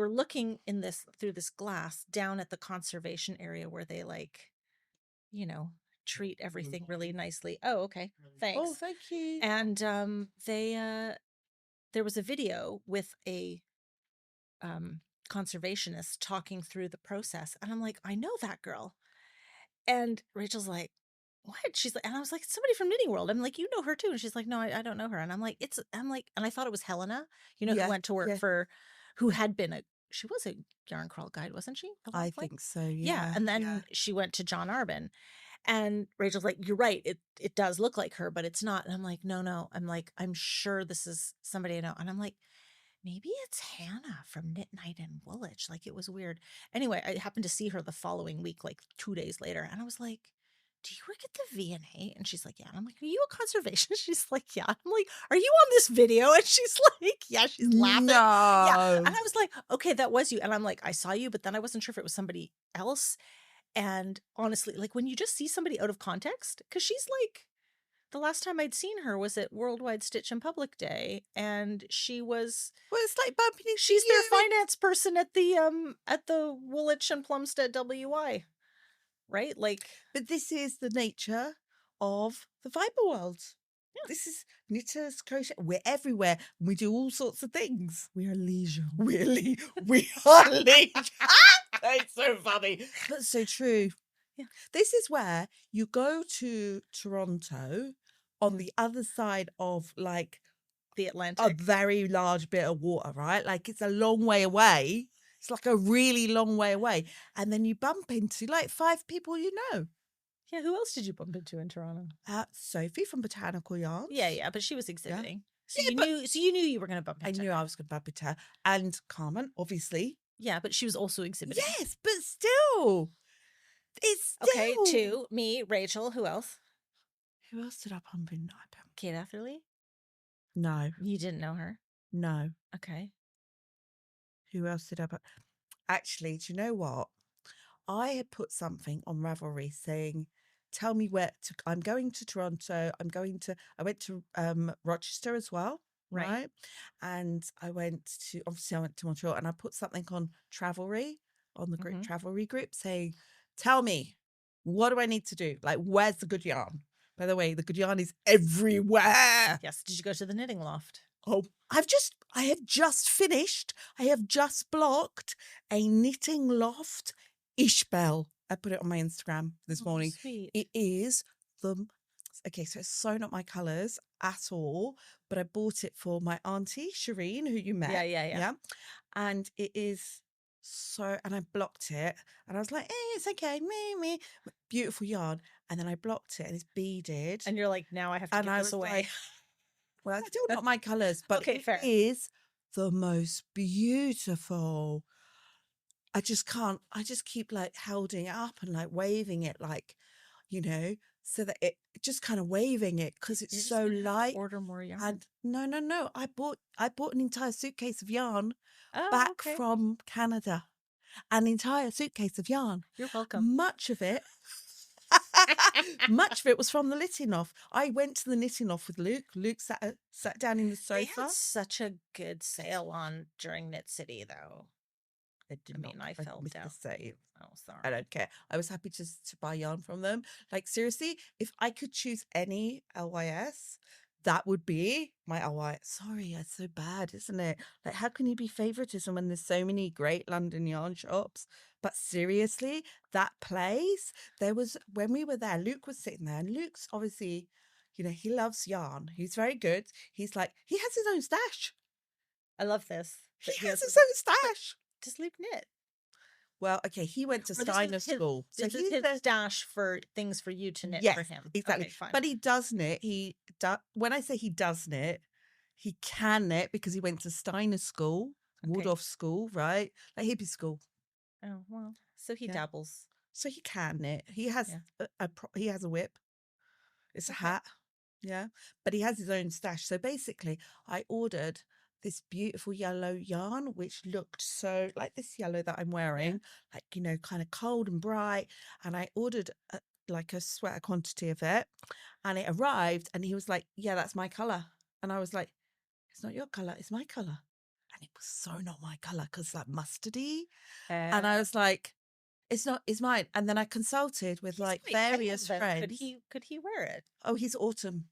we're looking through this glass down at the conservation area where they you know, treat everything really nicely. Oh, okay. Oh, Thanks. thank you. And there was a video with a conservationist talking through the process. And I'm like, I know that girl. And Rachel's like, what? She's like, and I was like, somebody from Knitting World. I'm like, you know her too. And she's like, no, I don't know her. And I'm like, and I thought it was Helena, who Yeah, went to work yeah. who had been she was a yarn crawl guide, wasn't she? I think so, Yeah. yeah. And then she went to John Arbin. And Rachel's like, you're right. It does look like her, but it's not. And I'm like, no. I'm like, I'm sure this is somebody I know. And I'm like, maybe it's Hannah from Knit Night in Woolwich. Like, it was weird. Anyway, I happened to see her the following week, like 2 days later. And I was like, do you work at the V&A? And she's like, yeah. And I'm like, are you a conservationist? She's like, yeah. I'm like, are you on this video? And she's like, yeah. She's laughing. No. Yeah. And I was like, okay, that was you. And I'm like, I saw you, but then I wasn't sure if it was somebody else. And honestly, like, when you just see somebody out of context, because she's like, the last time I'd seen her was at Worldwide Stitch and Public Day, and she was Well, it's like bumping into she's their you. finance person at the Woolwich and Plumstead WI, right? Like, But this is the nature of the fibre world. yeah. This is knitters, crochet. We're everywhere. We do all sorts of things. We are leisure. We are leisure. It's so funny, but so true. Yeah. This is where you go to Toronto on the other side of like The a Atlantic. very large bit of water, right? Like it's a long way away. It's like a really long way away. And then you bump into like 5 people you know. Yeah, who else did you bump into in Toronto? Sophie from Botanical Yarns. Yeah, but she was exhibiting. So Yeah, you knew you were going to bump I into knew her. I was going to bump into her. And Carmen, obviously. Yeah, but she was also exhibiting. Yes, but still. It's still. Okay, 2, me, Rachel, who else? Who else did I bump into? Kate Atherley? No. You didn't know her? No. Okay. Who else did I bump? Actually, do you know what? I had put something on Ravelry saying, tell me where to, I'm going to Toronto. I went to Rochester as well. Right. And obviously I went to Montreal, and I put something on Travelry, on the group Travelry group, saying, tell me, what do I need to do? Like, where's the good yarn? By the way, the good yarn is everywhere. Yes. Did you go to the knitting loft? Oh, I have just blocked a knitting loft Ishbel. I put it on my Instagram this morning. Sweet. It is okay, so it's so not my colours at all, but I bought it for my auntie, Shireen, who you met. Yeah. And it is and I blocked it, and I was like, it's okay, me. Beautiful yarn. And then I blocked it, and it's beaded. And you're like, now I have to give this away. Like, well, it's still not my colours, but okay, fair. It is the most beautiful. I just keep like holding it up and like waving it, like, so that it just kind of waving it because it's so light. Order more yarn. And no. I bought an entire suitcase of yarn back from Canada. An entire suitcase of yarn. You're welcome. Much of it was from the knitting off. I went to the knitting off with Luke. Luke sat down in the sofa. They had such a good sale on during Knit City, though. I fell down. The save. Oh, sorry. I don't care. I was happy to buy yarn from them. Like, seriously, if I could choose any LYS, that would be my LY. Sorry, it's so bad, isn't it? Like, how can you be favoritism when there's so many great London yarn shops? But seriously, that place, when we were there, Luke was sitting there, and Luke's obviously, he loves yarn. He's very good. He's like, he has his own stash. I love this. He has his own stash. Just leave knit. Well, okay, he went to Steiner school. So he's his stash for things for you to knit for him. Exactly. Okay, fine. But he does knit. When I say he does knit, he can knit because he went to Steiner school, Waldorf school, right? Like hippie school. Oh, well, so he dabbles. So he can knit. He has he has a whip. It's a hat. Yeah. But he has his own stash. So basically, I ordered this beautiful yellow yarn, which looked so like this yellow that I'm wearing, like, kind of cold and bright. And I ordered a sweater quantity of it, and it arrived, and he was like, yeah, that's my color. And I was like, it's not your color, it's my color. And it was so not my color because like mustardy. Uh, And I was like, it's not, it's mine. And then I consulted with he's like quite pale various then. friends. Could he wear it? Oh, he's autumn.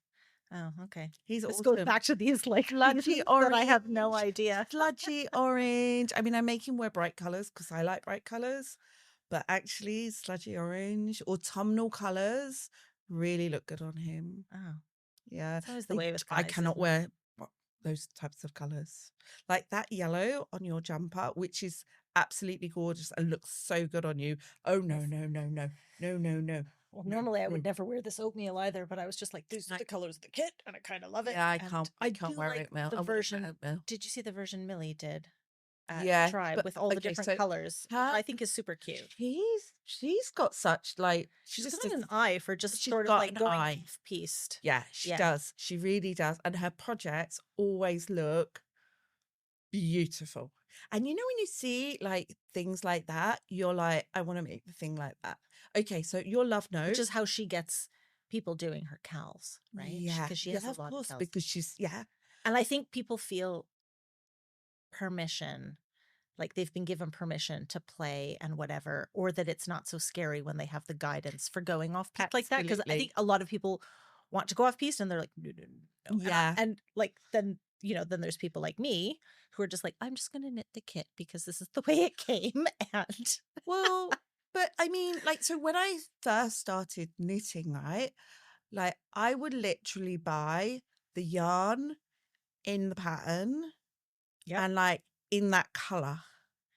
Oh, okay. He's This goes autumn. back to these like Sludgy seasons that I have no orange. idea. Sludgy orange. I mean, I make him wear bright colors because I like bright colors, but actually, sludgy orange, autumnal colors really look good on him. Oh, Yeah, it's always the way with I guys, cannot isn't it? wear those types of colors. Like that yellow on your jumper, which is absolutely gorgeous and looks so good on you. Oh no, Yes. no, no, no, no, no, no, Well, no, normally I no. would never wear this oatmeal either, but I was just like, these are the colors of the kit, and I kind of love it. Yeah, And I I can't do wear like oatmeal. the I wouldn't wear version. oatmeal. Did you see the version Millie did at Yeah, Tribe but with all the okay, different so colors, which her I think is super cute? she's got such like She's got just a an eye for just she's sort of got like an going eye. off piste. Yeah, she Yeah, does. She really does. And her projects always look beautiful. And you know, when you see like things like that, you're like, I want to make the thing like that. Okay, so your love which note. is how she gets people doing her cows, right? Yeah, Because she has yeah, a of lot of course, cows, because she's yeah, and I think people feel permission, like they've been given permission to play and whatever, or that it's not so scary when they have the guidance for going off piste like that. Because I think absolutely. a lot of people want to go off piste and they're like, no, no, no, no. Yeah. And like then then there's people like me who are just like, I'm just going to knit the kit because this is the way it came, and Well, but I mean, like, so when I first started knitting, right, like I would literally buy the yarn in the pattern yep, and like in that color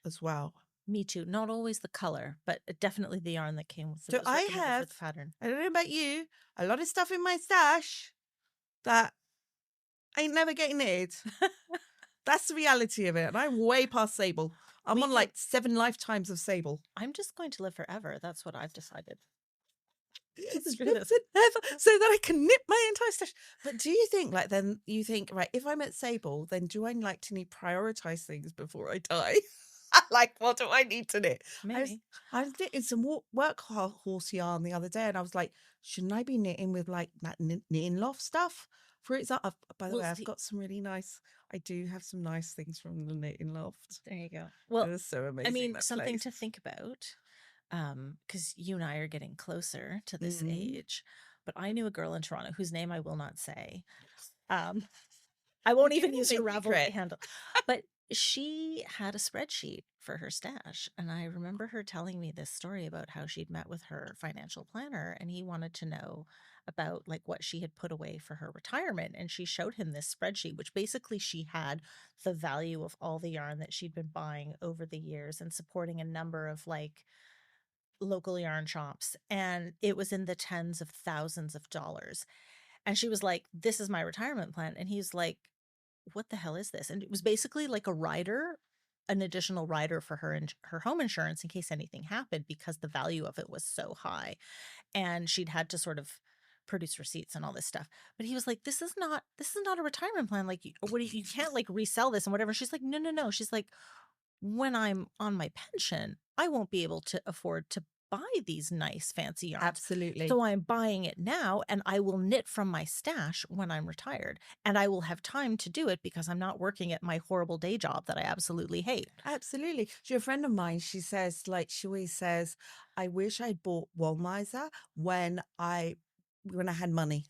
as well. me too. Not always the color, but definitely the yarn that came with that So was I recommended for have, the pattern. I don't know about you, a lot of stuff in my stash that ain't never getting knitted. That's the reality of it. And I'm way past Sable. I'm Me on too. like 7 lifetimes of Sable. I'm just going to live forever. That's what I've decided. Let's do this. So that I can knit my entire stash. But do you think, like, then you think, right, if I'm at Sable, then do I like to need prioritize things before I die? Like, what do I need to knit? Maybe. I was knitting some horse yarn the other day, and I was like, shouldn't I be knitting with like that knitting loft stuff? For example, by the Well, way, I've see, got some really nice. I do have some nice things from the knitting loft. there you go. Well, It is so I amazing mean, that something place. to think about, because you and I are getting closer to this Mm. age. But I knew a girl in Toronto whose name I will not say. Um, I We're won't even keeping use it her a Ravelry secret. handle. But she had a spreadsheet for her stash. And I remember her telling me this story about how she'd met with her financial planner and he wanted to know about like what she had put away for her retirement. And she showed him this spreadsheet, which basically she had the value of all the yarn that she'd been buying over the years and supporting a number of like local yarn shops. And it was in the tens of thousands of dollars. And she was like, this is my retirement plan. And he's like, what the hell is this? And it was basically like a rider, an additional rider for her and her home insurance in case anything happened because the value of it was so high. And she'd had to sort of produce receipts and all this stuff. But he was like, this is not a retirement plan. Like, what do you can't like resell this and whatever. She's like, no, no, no. She's like, when I'm on my pension, I won't be able to afford to buy these nice fancy yarns. Absolutely. So I'm buying it now and I will knit from my stash when I'm retired. And I will have time to do it because I'm not working at my horrible day job that I absolutely hate. Absolutely. She's a friend of mine. She says, like, she always says, I wish I'd bought Woolmizer when I had money.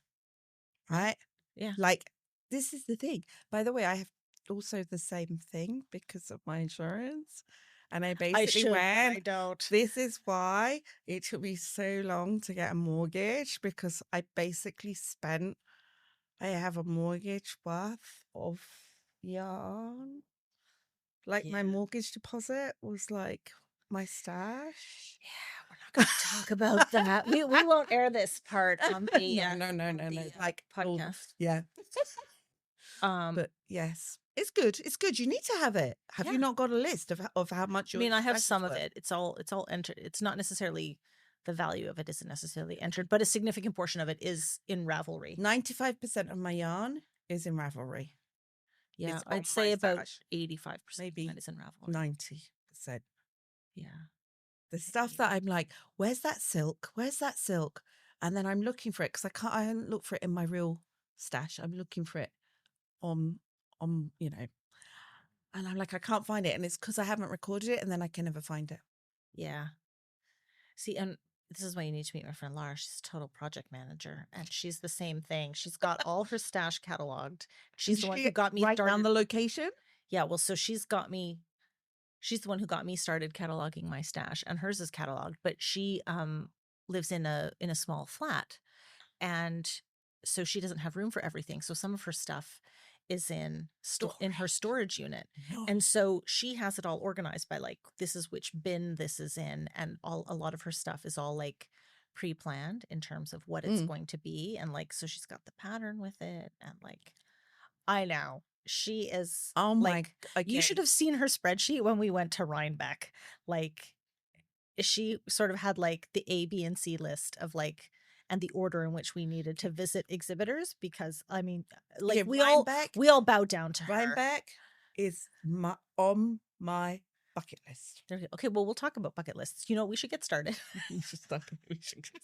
Right? Yeah. Like, this is the thing. By the way, I have also the same thing because of my insurance. And I I basically should, but I went, don't. this is why it took me so long to get a mortgage because I basically I have a mortgage worth of yarn. Like Yeah. my mortgage deposit was like my stash. Yeah, we're not going to talk about that. We won't air this part on the No, no, no, no, no. Like, oh, podcast. yeah. Um, But yes, it's good. It's good. You need to have it. Have yeah. you not got a list of how much I your mean, I have stash is some of worth? it. It's all entered. It's not necessarily the value of it isn't necessarily entered, but a significant portion of it is in Ravelry. 95% of my yarn is in Ravelry. Yeah, It's on I'd my say about stash. 85% of Maybe it is in Ravelry. 90%. Yeah. The stuff that I'm like, where's that silk? Where's that silk? And then I'm looking for it because I haven't looked for it in my real stash. I'm looking for it on, you know. And I'm like, I can't find it. And it's because I haven't recorded it and then I can never find it. Yeah. See, and this is why you need to meet my friend Laura. She's a total project manager, and she's the same thing. She's got all her stash cataloged. And She's the one who she got me write down started. the location. Yeah, well, so she's the one who got me started cataloging my stash, and hers is cataloged, but she lives in a small flat, and so she doesn't have room for everything. So some of her stuff is in her storage unit. No. And so she has it all organized by like, this is which bin this is in, and a lot of her stuff is all like pre-planned in terms of what it's going to be, and like, so she's got the pattern with it, and like, I know she is Oh my, like, you should okay. have seen her spreadsheet when we went to Rhinebeck. Like, she sort of had like the A, B, and C list of like, and the order in which we needed to visit exhibitors, because I mean, like, Okay, we all bowed down to her. Rhinebeck is on my bucket list. There we go. Okay, well, we'll talk about bucket lists. You know, we should get started. We should start. We should get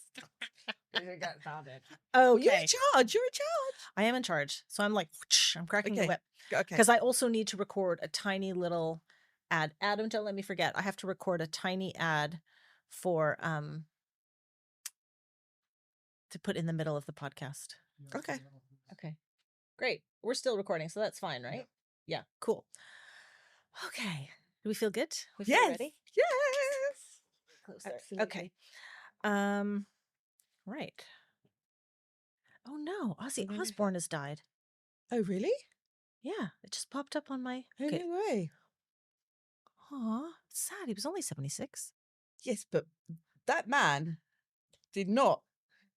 started. Okay. You're in charge. You're in charge. I am in charge. So I'm like, whoosh, I'm cracking the Okay. whip. Okay. Because I also need to record a tiny little ad. Adam, don't let me forget. I have to record a tiny ad for to put in the middle of the podcast. Okay. Okay. Great. We're still recording, so that's fine, right? Yeah, cool. Okay. Do we feel good? We feel Yes. ready? Yes. Closer. Absolutely. Okay. Right. Oh no, Ozzy Okay. Osbourne has died. Oh, really? Yeah, it just popped up on my. Oh, Okay. no way. Aw, sad. He was only 76. Yes, but that man did not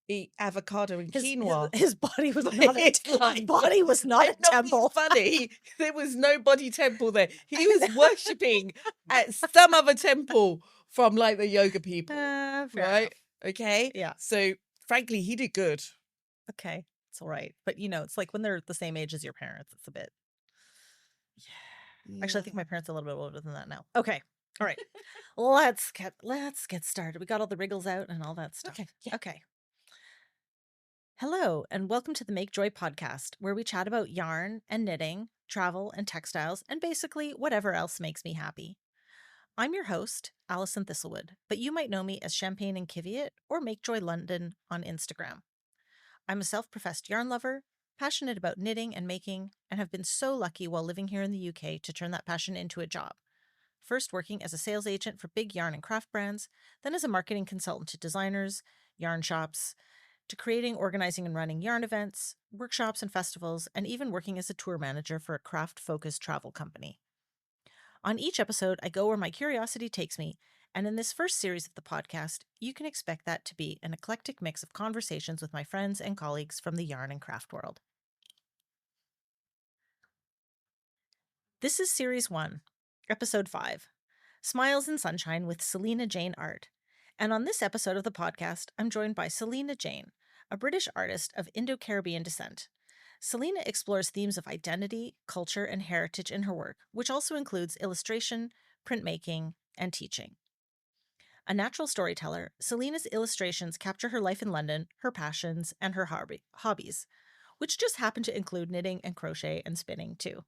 eat avocado and quinoa. His body was not a It's his like- body was not a I'm not being temple. funny. There was no body temple there. He was worshipping at some other temple from like the yoga people, Fair right? enough. Okay. Yeah. So frankly, he did good. Okay, it's all right. But you know, it's like when they're the same age as your parents, it's a bit. Actually, I think my parents are a little bit older than that now. Okay. All right. let's get started. We got all the wriggles out and all that stuff. Okay. Yeah. Okay. Hello, and welcome to the Make Joy podcast, where we chat about yarn and knitting, travel and textiles, and basically whatever else makes me happy. I'm your host, Alison Thistlewood, but you might know me as Champagne and Kiviot or Make Joy London on Instagram. I'm a self-professed yarn lover, passionate about knitting and making, and have been so lucky while living here in the UK to turn that passion into a job. First working as a sales agent for big yarn and craft brands, then as a marketing consultant to designers, yarn shops, to creating, organizing, and running yarn events, workshops, and festivals, and even working as a tour manager for a craft-focused travel company. On each episode, I go where my curiosity takes me, and in this first series of the podcast, you can expect that to be an eclectic mix of conversations with my friends and colleagues from the yarn and craft world. This is Series 1, Episode 5, Smiles and Sunshine with Salina Jane Art. And on this episode of the podcast, I'm joined by Salina Jane, a British artist of Indo-Caribbean descent. Salina explores themes of identity, culture, and heritage in her work, which also includes illustration, printmaking, and teaching. A natural storyteller, Salina's illustrations capture her life in London, her passions, and her hobbies, which just happen to include knitting and crochet and spinning too.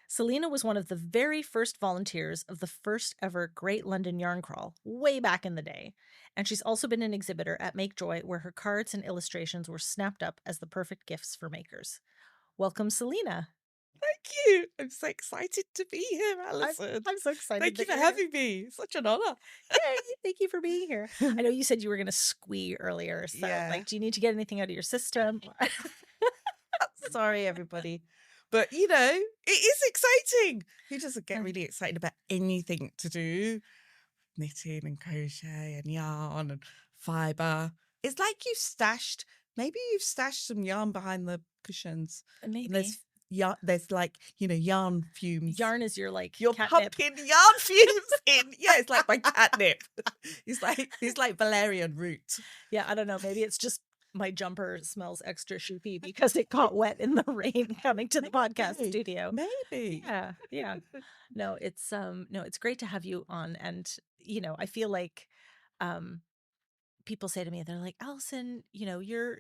Salina was one of the very first volunteers of the first ever Great London Yarn Crawl, way back in the day, and she's also been an exhibitor at Make Joy where her cards and illustrations were snapped up as the perfect gifts for makers. Welcome, Salina. Thank you. I'm so excited to be here, Alison. I'm so excited. Thank you that for you're here. having me. Such an honor. Yay, thank you for being here. I know you said you were going to squee earlier, so Yeah. like, do you need to get anything out of your system? Sorry, everybody. But, you know, it is exciting. Who doesn't get really excited about anything to do? Knitting and crochet and yarn and fibre. It's like maybe you've stashed some yarn behind the cushions. Maybe. There's like, you know, yarn fumes. Yarn is your like You're catnip. pumping yarn fumes in. Yeah, it's like my catnip. It's like valerian root. Yeah, I don't know. Maybe it's just my jumper smells extra shoopy because it got wet in the rain coming to the podcast studio. Maybe. Yeah. No, it's great to have you on. And, you know, I feel like people say to me, they're like, Alison, you know, you're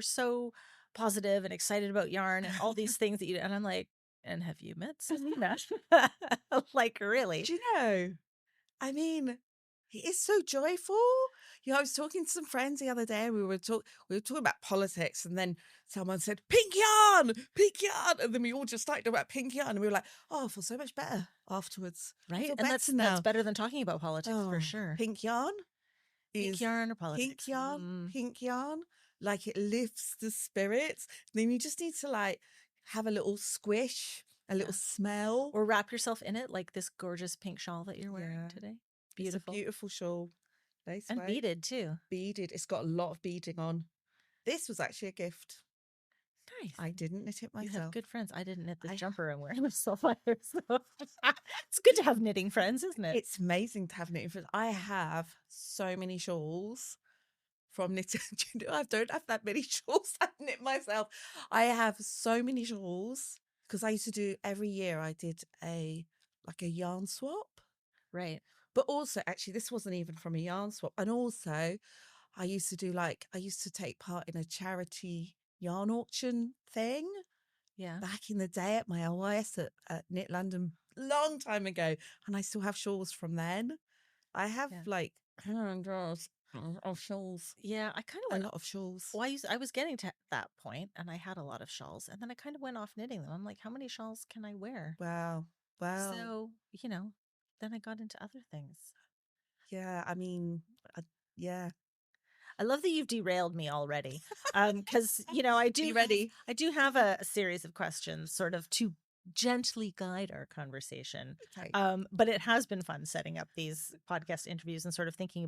so positive and excited about yarn and all these things that you do. And I'm like, And have you met Salina? Like, really? Do you know? I mean, he is so joyful. I was talking to some friends the other day. We were talking about politics, and then someone said pink yarn, pink yarn, and then we all just started talking about pink yarn, and we were like, "Oh, I feel so much better afterwards. I Right? feel And better that's now." better than talking about politics for Oh, sure. pink yarn Pink is yarn or politics? Mm. pink yarn. Like it lifts the spirits. Then you just need to like have a little squish, a little Yeah. smell. Or wrap yourself in it like this gorgeous pink shawl that you're wearing Yeah, today. it's a Beautiful. beautiful shawl. Lace And weight, beaded too. beaded. It's got a lot of beading on. This was actually a gift. Nice. I didn't knit it You have myself. good friends. I didn't knit this I jumper I'm wearing myself either. So it's good to have knitting friends, isn't it? It's amazing to have knitting friends. I have so many shawls from knitting. Do you know, I don't have that many shawls I knit myself. I have so many shawls because I used to do every year. I did a yarn swap, Right. but also actually this wasn't even from a yarn swap. And also, I used to take part in a charity yarn auction thing Yeah. back in the day at my OIS at Knit London, long time ago, and I still have shawls from then. I have Yeah. like hundreds of shawls, Yeah. I kind of a went, lot of shawls. well, I was getting to that point and I had a lot of shawls and then I kind of went off knitting them. I'm like, how many shawls can I wear? Wow, wow, So, then I got into other things. yeah. I mean, I, yeah. I love that you've derailed me already. Because Are you ready? I do have a series of questions sort of to gently guide our conversation. Okay. But it has been fun setting up these podcast interviews and sort of thinking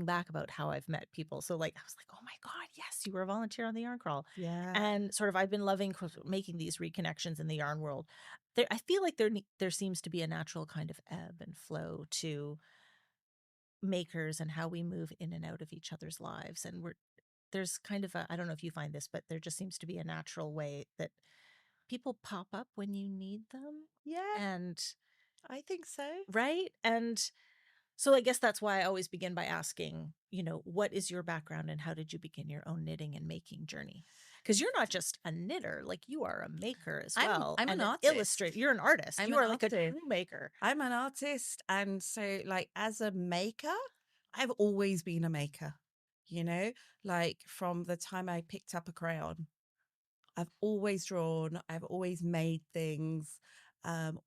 back about how I've met people. So like I was like, oh my God, yes, you were a volunteer on the yarn crawl. Yeah. And sort of I've been loving making these reconnections in the yarn world. I feel like there seems to be a natural kind of ebb and flow to makers and how we move in and out of each other's lives. And there's kind of I don't know if you find this, but there just seems to be a natural way that people pop up when you need them. Yeah, And I think so. right. And so I guess that's why I always begin by asking, what is your background and how did you begin your own knitting and making journey? Because you're not just a knitter, like you are a maker as well. I'm and an an artist. illustrator. You're an artist. I'm You an are like a artist. true maker. I'm an artist. And so, like, as a maker, I've always been a maker, like from the time I picked up a crayon. I've always drawn, I've always made things.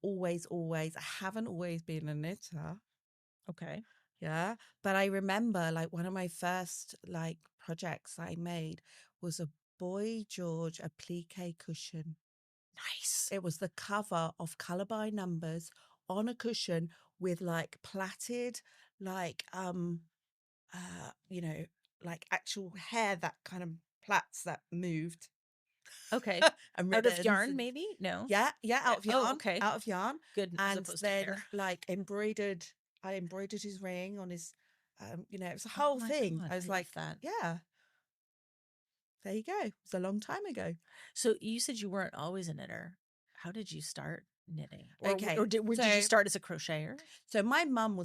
Always, always. I haven't always been a knitter. Okay. Yeah. But I remember like one of my first like projects I made was a Boy George applique cushion. Nice. It was the cover of Colour by Numbers on a cushion with like plaited, like you know, like actual hair that kind of plaits that moved Okay. and Out of ribbons yarn, and maybe? No. yeah, out of Oh, yarn, okay. out of yarn. Good, as And opposed to then hair. like I embroidered his ring on his it was a Oh whole my thing. God, I I was love like, that. yeah, there you go. It was a long time ago. So you said you weren't always a knitter. How did you start knitting? Okay. Did you start as a crocheter? So my mum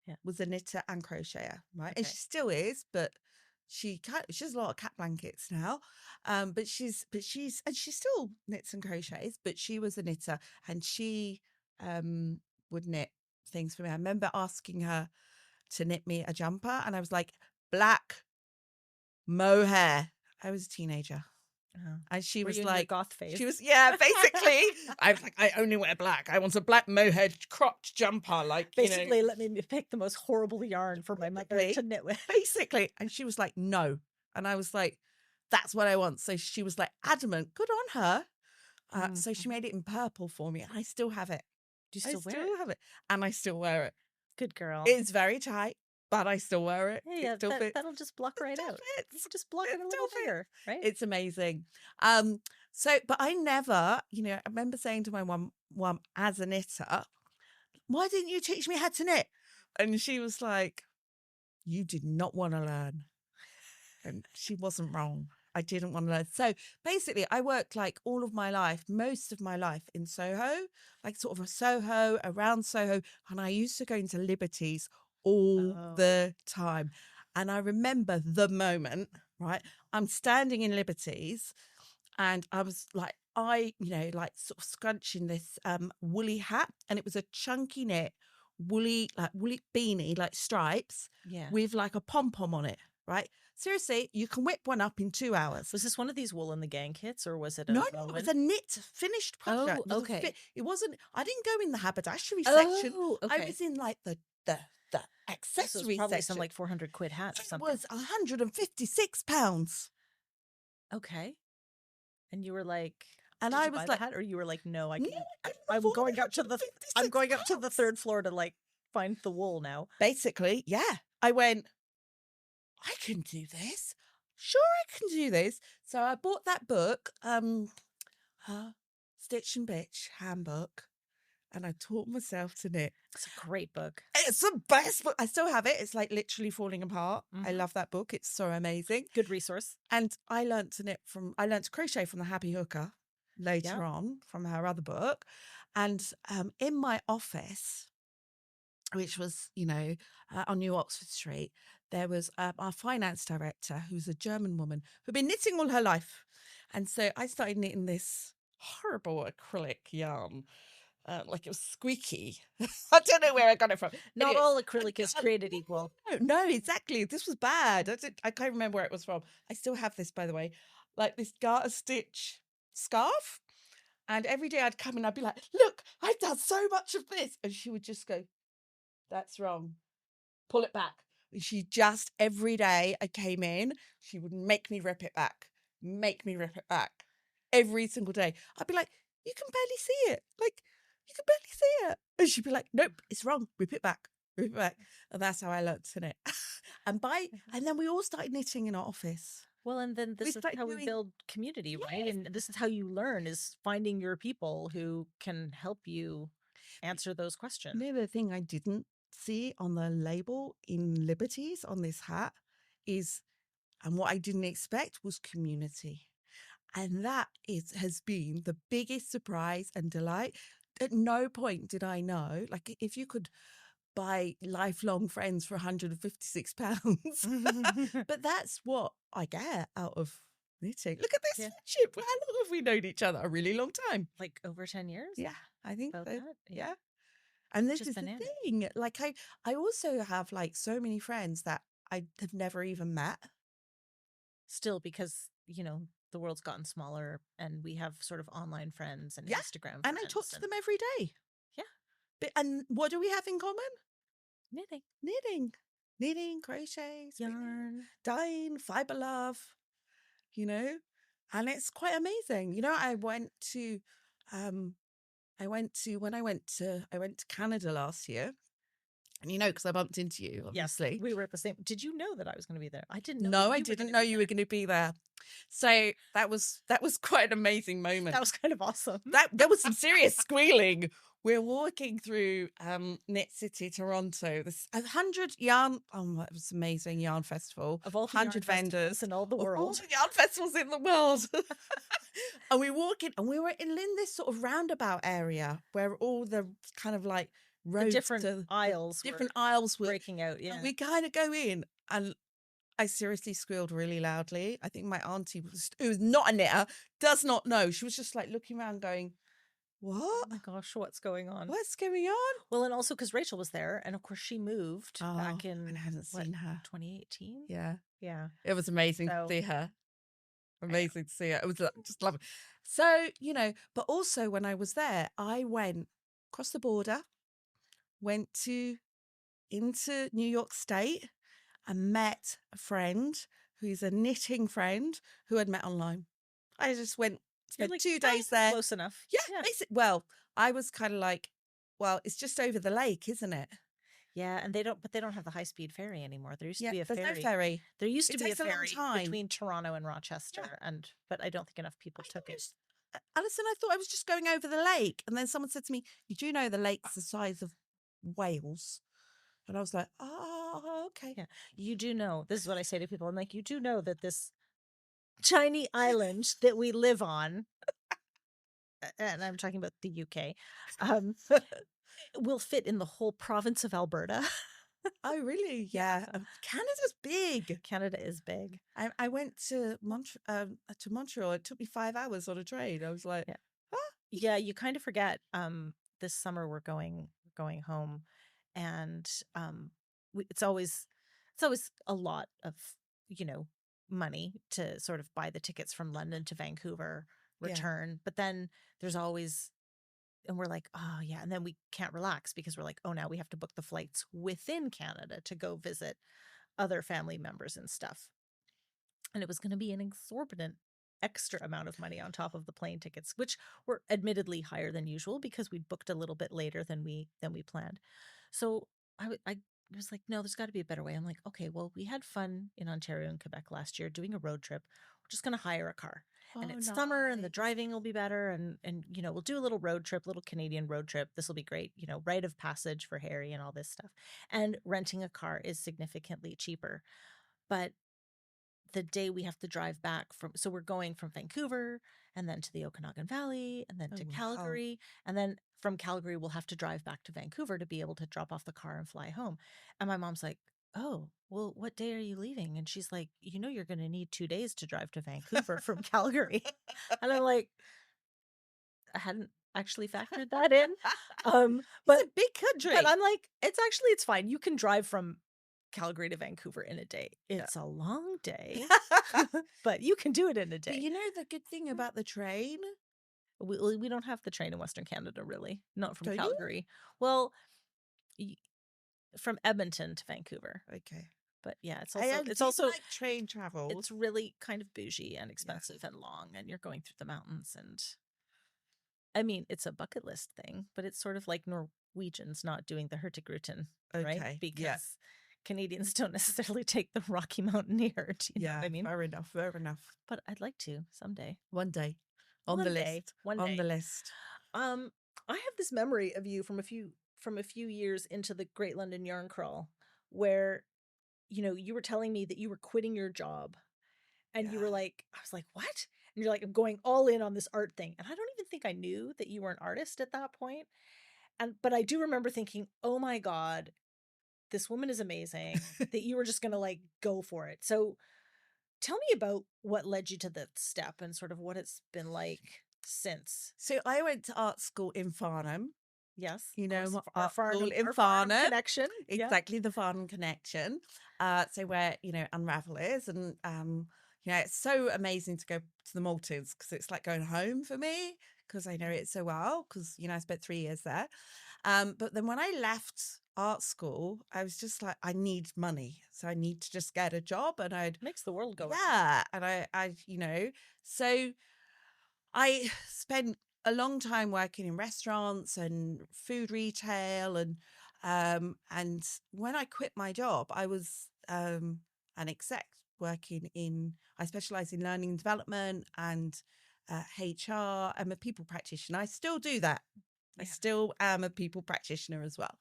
Yeah. was a knitter and crocheter, right? And Okay. she still is, but she has a lot of cat blankets now. But she's and she still knits and crochets, but she was a knitter and she would knit things for me. I remember asking her to knit me a jumper and I was like, black mohair. I was a teenager. Uh-huh. And she Were was you in your like, goth phase? she was, yeah, basically. I was like, I only wear black. I want a black mohair cropped jumper, like, Basically, let me pick the most horrible yarn for my mother to knit with. basically. And she was like, no. And I was like, that's what I want. So she was like adamant, good on her. So she made it in purple for me. And I still have it. Do you still wear it? have it. And I still wear it. Good girl. It's very tight, but I still wear it. Yeah, It still fits. that'll just block right Still out. fits. Just block It it a still little fits. bigger, right? It's amazing. But I never, I remember saying to my mum as a knitter, why didn't you teach me how to knit? And she was like, you did not want to learn. And she wasn't wrong. I didn't want to learn. So basically, I worked like all of my life, most of my life in Soho, like sort of a Soho, around Soho. And I used to go into Liberties all the time. And I remember the moment, right? I'm standing in Liberties And I was like, like sort of scrunching this woolly hat, and it was a chunky knit woolly beanie, like stripes, Yeah. with like a pom pom on it. Right? Seriously, you can whip one up in 2 hours. Was this one of these Wool in the Gang kits, or was it No, a no, it was Rowan? a knit finished Oh, project. It was a okay. it wasn't. I didn't go in the haberdashery section. Oh, I okay. was in like the This was accessory probably some section. like 400 quid hat or It something. was £156. Okay. And you were like, And did I you buy was the like, hat, or you were like, no, I no, can't. I couldn't I'm afford going up to the I'm going up to the £156. third floor to like find the wool now. Basically, yeah. I went, I can do this. Sure, I can do this. So I bought that book, Stitch and Bitch handbook, and I taught myself to knit. It's a great book. It's the best book. I still have it. It's like literally falling apart. I Mhm. love that book. It's so amazing. Good resource. And I learned to crochet from the Happy Hooker later Yeah. on from her other book. And in my office, which was, on New Oxford Street, there was our finance director, who's a German woman who'd been knitting all her life. And so I started knitting this horrible acrylic yarn, like it was squeaky. I don't know where I got it from. Not Anyway, all acrylic is created equal. no, exactly. This was bad. I can't remember where it was from. I still have this, by the way, like this garter stitch scarf. And every day I'd come in, I'd be like, look, I've done so much of this. And she would just go, that's wrong. Pull it back. And she just, every day I came in, she would make me rip it back, every single day. I'd be like, you can barely see it. Like, you can barely see it. And she'd be like, nope, it's wrong. Rip it back. And that's how I learned to knit. and then we all started knitting in our office. Well, and then this is how we build community, right? And this is how you learn, is finding your people who can help you answer those questions. You know, the thing I didn't see on the label in Liberties on this hat is, and what I didn't expect was community. And that has been the biggest surprise and delight. At no point did I know, like, if you could buy lifelong friends for £156, but that's what I get out of knitting. Look at this friendship. How long have we known each other? A really long time. Like over 10 years? Yeah, I think About so. that. Yeah. And this Just is bananas. the thing. Like, I also have like so many friends that I have never even met. Still, because, the world's gotten smaller and we have sort of online friends and Instagram friends. And I talk to them every day. Yeah. And what do we have in common? Knitting, crochet, yarn, dyeing, fiber love, and it's quite amazing. I went to Canada last year, and because I bumped into you, obviously. Yes, we were at the same. Did you know that I was going to be there? I didn't know. No, I didn't know you were going to be there. So that was quite an amazing moment. That was kind of awesome. There was some serious squealing. We're walking through Knit City, Toronto. This 100 yarn. Oh, it was amazing yarn festival of all 100 vendors in all the world. All the yarn festivals in the world. And we walk in, and we were in this sort of roundabout area where all the kind of like roads, different aisles were breaking out. Yeah, and we kind of go in, and I seriously squealed really loudly. I think my auntie who was not a knitter, does not know. She was just like looking around going, what? Oh my gosh, what's going on? What's going on? Well, and also because Rachel was there, and of course she moved back in, and I hadn't seen her. 2018? Yeah. It was amazing to see her. Amazing to see her. It was just lovely. So, but also when I was there, I went across the border, went into New York State, and met a friend who's a knitting friend who had met online. I just spent 2 days there. Close enough. Yeah. Well, I was kind of like, well, it's just over the lake, isn't it? Yeah, and they don't have the high-speed ferry anymore. There used to be a ferry. There's no ferry. There used to be a ferry time between Toronto and Rochester, but I don't think enough people took it. Alison, I thought I was just going over the lake, and then someone said to me, "You do know the lake's the size of Wales?" And I was like, "Oh, okay." Yeah, you do know. This is what I say to people. I'm like, you do know that this tiny island that we live on, and I'm talking about the UK, will fit in the whole province of Alberta. Oh, really? Yeah. Yeah. Canada's big. Canada is big. I went to Montreal. It took me 5 hours on a train. I was like, Yeah. ah, Yeah, you kind of forget, this summer we're going home, and, it's always a lot of, you know, money to sort of buy the tickets from London to Vancouver, yeah, return, but then there's always and we're like, "Oh, yeah," and then we can't relax because we're like, "Oh, now we have to book the flights within Canada to go visit other family members and stuff." And it was going to be an exorbitant extra amount of money on top of the plane tickets, which were admittedly higher than usual because we'd booked a little bit later than we planned. So I was like, no, there's got to be a better way. I'm like, okay, well, we had fun in Ontario and Quebec last year doing a road trip. We're just going to hire a car, and oh, it's summer, and the nice. driving will be better, and we'll do a little road trip, little Canadian road trip. This will be great, rite of passage for Harry and all this stuff. And renting a car is significantly cheaper, but the day we have to drive back so we're going from Vancouver and then to the Okanagan Valley and then Oh, to wow. Calgary, and then from Calgary we'll have to drive back to Vancouver to be able to drop off the car and fly home. And my mom's like, "Oh, well, what day are you leaving?" And she's like, "You're going to need 2 days to drive to Vancouver from Calgary." And I'm like, I hadn't actually factored that in. It's But a big country. I'm like, it's fine. You can drive from Calgary to Vancouver in a day. Yeah. It's a long day, but you can do it in a But day. you know the good thing about the train, We don't have the train in Western Canada, really. Not from don't you? Calgary. Well, y- from Edmonton to Vancouver. Okay. But yeah, it's I also it's do also like train travels. it's really kind of bougie and Yeah. expensive and long, and you're going through the mountains. And I mean, it's a bucket list thing, but it's sort of like Norwegians not doing the Hurtigruten, right? Okay. Yeah. Because Canadians don't necessarily take the Rocky Mountaineer. Do you know what Yeah. I mean? Fair enough. Fair enough. But I'd like to someday. One day. On the One day. list. One On the day. list. Um, I have this memory of you from a few years into the Great London Yarn Crawl, where you were telling me that you were quitting your job, and you were Yeah. like, I was like, what? And you're like, I'm going all in on this art thing, and I don't even think I knew that you were an artist at that point. And but I do remember thinking, oh my god, this woman is amazing. That you were just gonna like go for it. So tell me about what led you to that step and sort of what it's been like since. So I went to art school in Farnham. Yes, You of know, course. my Our art school Farnham, in our Farnham Farnham. connection. Yeah. Exactly, the Farnham connection. So where, Unravel is. And, it's so amazing to go to the Maltings because it's like going home for me because I know it so well because, I spent 3 years there. But then when I left art school, I was just like, I need money. So I need to just get a job. And Makes the world go round. yeah. And so I spent a long time working in restaurants and food retail and when I quit my job, I was an exec working I specialize in learning and development and HR. I'm a people practitioner. I still do that. I Yeah. still am a people practitioner as well.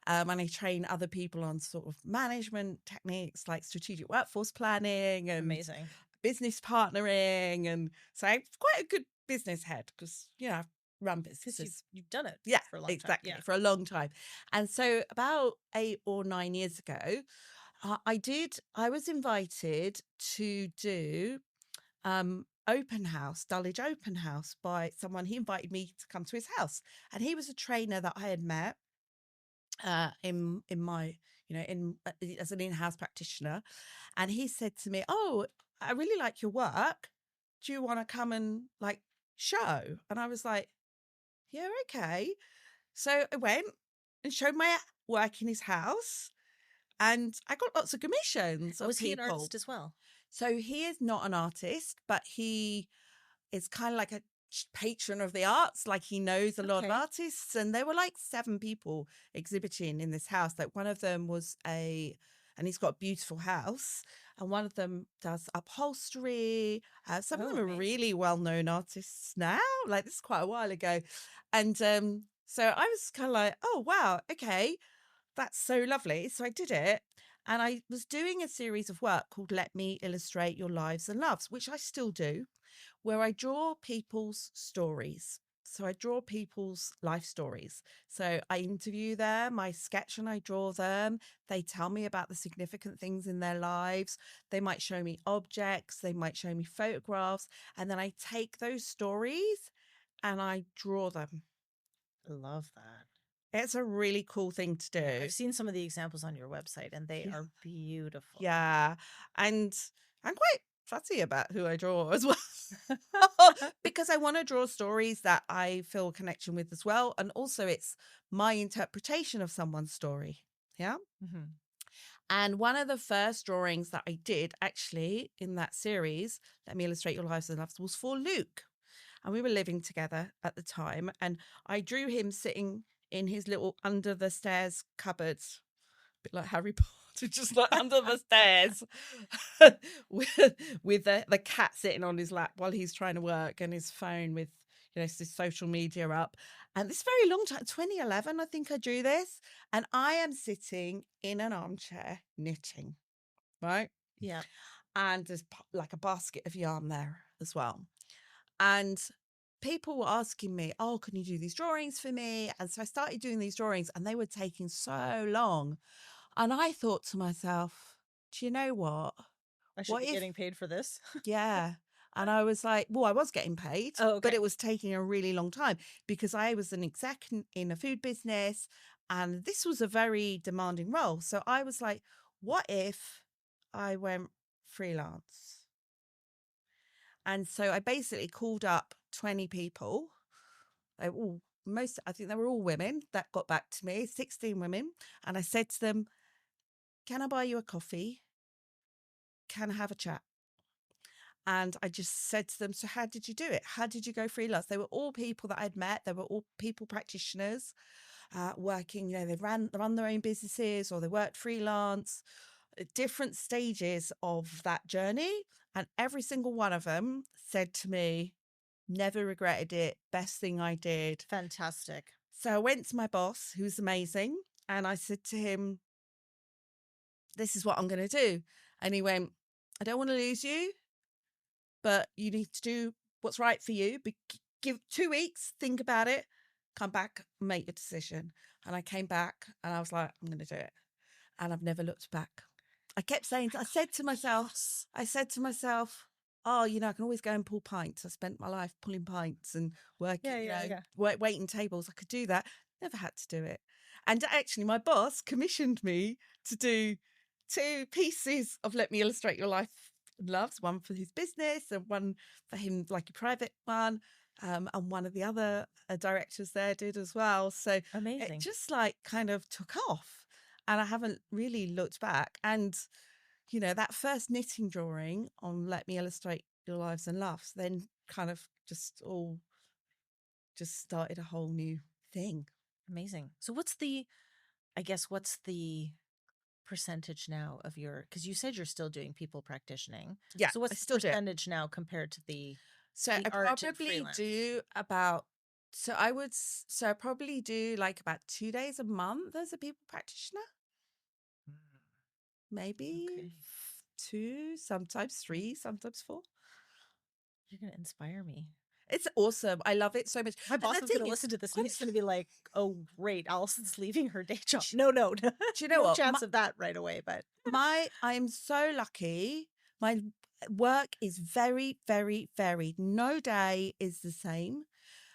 And I train other people on sort of management techniques like strategic workforce planning and Amazing. business partnering. And so I'm quite a good business head because, I've run Because you've businesses. you've done it Yeah, for a long time. exactly. Yeah. For a long time. And so about 8 or 9 years ago, I was invited to do open house, Dulwich open house by someone. He invited me to come to his house. And he was a trainer that I had met in my, as an in-house practitioner. And he said to me, "Oh, I really like your work. Do you want to come and like show?" And I was like, "Yeah, okay." So I went and showed my work in his house, and I got lots of commissions of Was he an people. artist as well? So he is not an artist, but he is kind of like a patron of the arts. Like he knows a lot of Okay. artists, and there were like 7 people exhibiting in this house. Like one of them and he's got a beautiful house, and one of them does upholstery. Some of Oh, them are amazing. really well-known artists now. Like this is quite a while ago, and so I was kind of like, oh wow, okay, that's so lovely. So I did it. And I was doing a series of work called Let Me Illustrate Your Lives and Loves, which I still do, where I draw people's stories. So I draw people's life stories. So I interview them, I sketch and I draw them. They tell me about the significant things in their lives. They might show me objects, they might show me photographs, and then I take those stories and I draw them. Love that. It's a really cool thing to Yeah, do. I've seen some of the examples on your website and they Yeah. are beautiful. Yeah. And I'm quite fussy about who I draw as well. Because I want to draw stories that I feel a connection with as well. And also, it's my interpretation of someone's story. Yeah. Mhm. And one of the first drawings that I did actually in that series, Let Me Illustrate Your Lives and Loves, was for Luke. And we were living together at the time. And I drew him sitting in his little under the stairs cupboard, bit like Harry Potter, just like under the stairs, with the cat sitting on his lap while he's trying to work, and his phone with his social media up. And this very long time, 2011, I think I drew this, and I am sitting in an armchair knitting, right? Yeah. And there's like a basket of yarn there as well. And people were asking me, oh, can you do these drawings for me? And so I started doing these drawings, and they were taking so long. And I thought to myself, do you know what? I should What be if, getting paid for this. yeah. And I was like, well, I was getting paid, Oh, but okay. it was taking a really long time because I was an exec in a food business and this was a very demanding role. So I was like, what if I went freelance? And so I basically called up 20 people. They were all, I think they were all women that got back to me, 16 women. And I said to them, can I buy you a coffee? Can I have a chat? And I just said to them, so how did you do it? How did you go freelance? They were all people that I'd met. They were all people practitioners working, they run their own businesses or they worked freelance at different stages of that journey. And every single one of them said to me, never regretted it. Best thing I did. Fantastic. So I went to my boss, who's amazing. And I said to him, this is what I'm going to do. And he went, I don't want to lose you, but you need to do what's right for you. Give 2 weeks, think about it, come back, make your decision. And I came back and I was like, I'm going to do it. And I've never looked back. I kept saying, Yes. I said to myself, oh, I can always go and pull pints. I spent my life pulling pints and Yeah, working, yeah, yeah. waiting tables. I could do that. Never had to do it. And actually, my boss commissioned me to do 2 pieces of Let Me Illustrate Your Life and Loves, one for his business and one for him, like a private one. And one of the other directors there did as well. So it Amazing. just like kind of took off and I haven't really looked back. And, that first knitting drawing on Let Me Illustrate Your Lives and Loves then kind of just started a whole new thing. Amazing. So what's the percentage now of because you said you're still doing people practitioning. Yeah, So I what's the still do it. percentage now compared to So the I art and probably freelance? do about, so I probably do like about 2 days a month as a people practitioner, Mm, maybe okay. two, sometimes three, sometimes four. You're gonna inspire me. It's awesome. I love it so much. My And boss the is thing gonna is, listen to this and he's gonna be like, "Oh, great, Allison's leaving her day job." do No, no, you know no what? chance of that right away. But I'm so lucky. My work is very, very varied. No day is the same.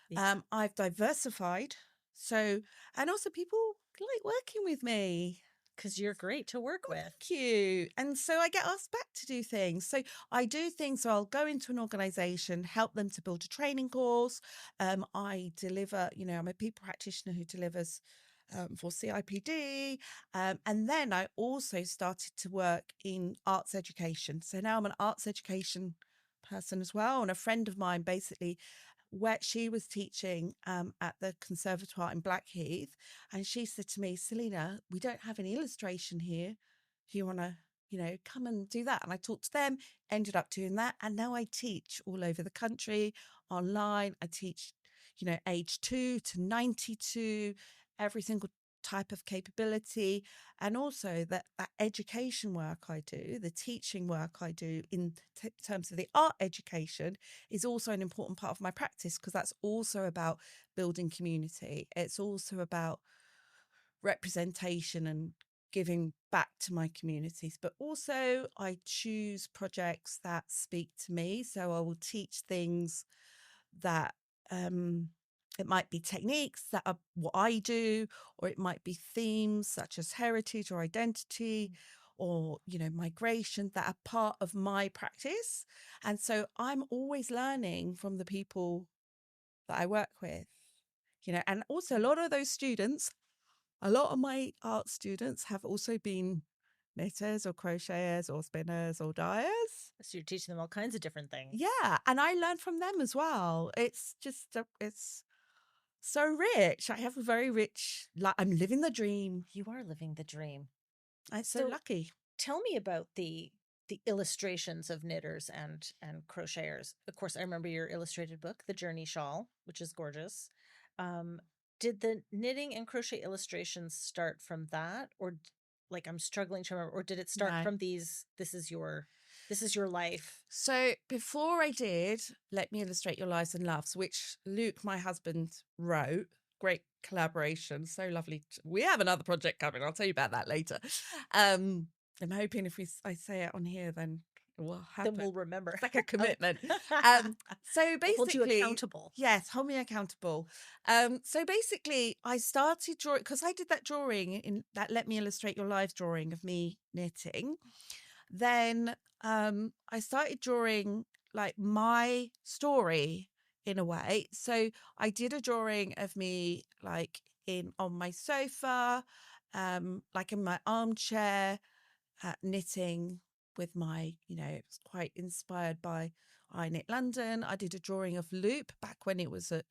yeah, I've diversified. So, and also people like working with me. because you're great to work Oh, with. thank you. And so I get asked back to do things. So I do things. So I'll go into an organization, help them to build a training course. I deliver, I'm a people practitioner who delivers for CIPD. And then I also started to work in arts education. So now I'm an arts education person as well. And a friend of mine basically where she was teaching at the conservatoire in Blackheath, and she said to me, Selena, we don't have any illustration here. Do you want to, come and do that? And I talked to them, ended up doing that, and now I teach all over the country online. I teach, age 2 to 92 every single type of capability, and also that education work I do, the teaching work I do in terms of the art education, is also an important part of my practice, because that's also about building community. It's also about representation and giving back to my communities. But also I choose projects that speak to me, so I will teach things that it might be techniques that are what I do, or it might be themes such as heritage or identity, or migration, that are part of my practice. And so I'm always learning from the people that I work with, and also a lot of my art students have also been knitters or crocheters or spinners or dyers. So you're teaching them all kinds of different things. Yeah, and I learn from them as well. It's just it's so rich. I have a very rich, I'm living the dream. You are living the dream. I'm so So lucky. tell me about the illustrations of knitters and crocheters. Of course, I remember your illustrated book, The Journey Shawl, which is gorgeous. Um, did the knitting and crochet illustrations start from that, or like I'm struggling to remember, or did it start No. from these? This is your life. So before I did Let Me Illustrate Your Lives and Loves, which Luke, my husband, wrote, great collaboration, so lovely. We have another project coming. I'll tell you about that later. I'm hoping if I say it on here, then it will happen. Then we'll remember. It's like a commitment. So basically, We'll hold you accountable. Yes, hold me accountable. So basically, I started drawing, because I did that drawing in that Let Me Illustrate Your Lives drawing of me knitting. Then I started drawing like my story in a way. So I did a drawing of me like on my sofa, like in my armchair, knitting with my, it's quite inspired by I Knit London. I did a drawing of Loop back when it was at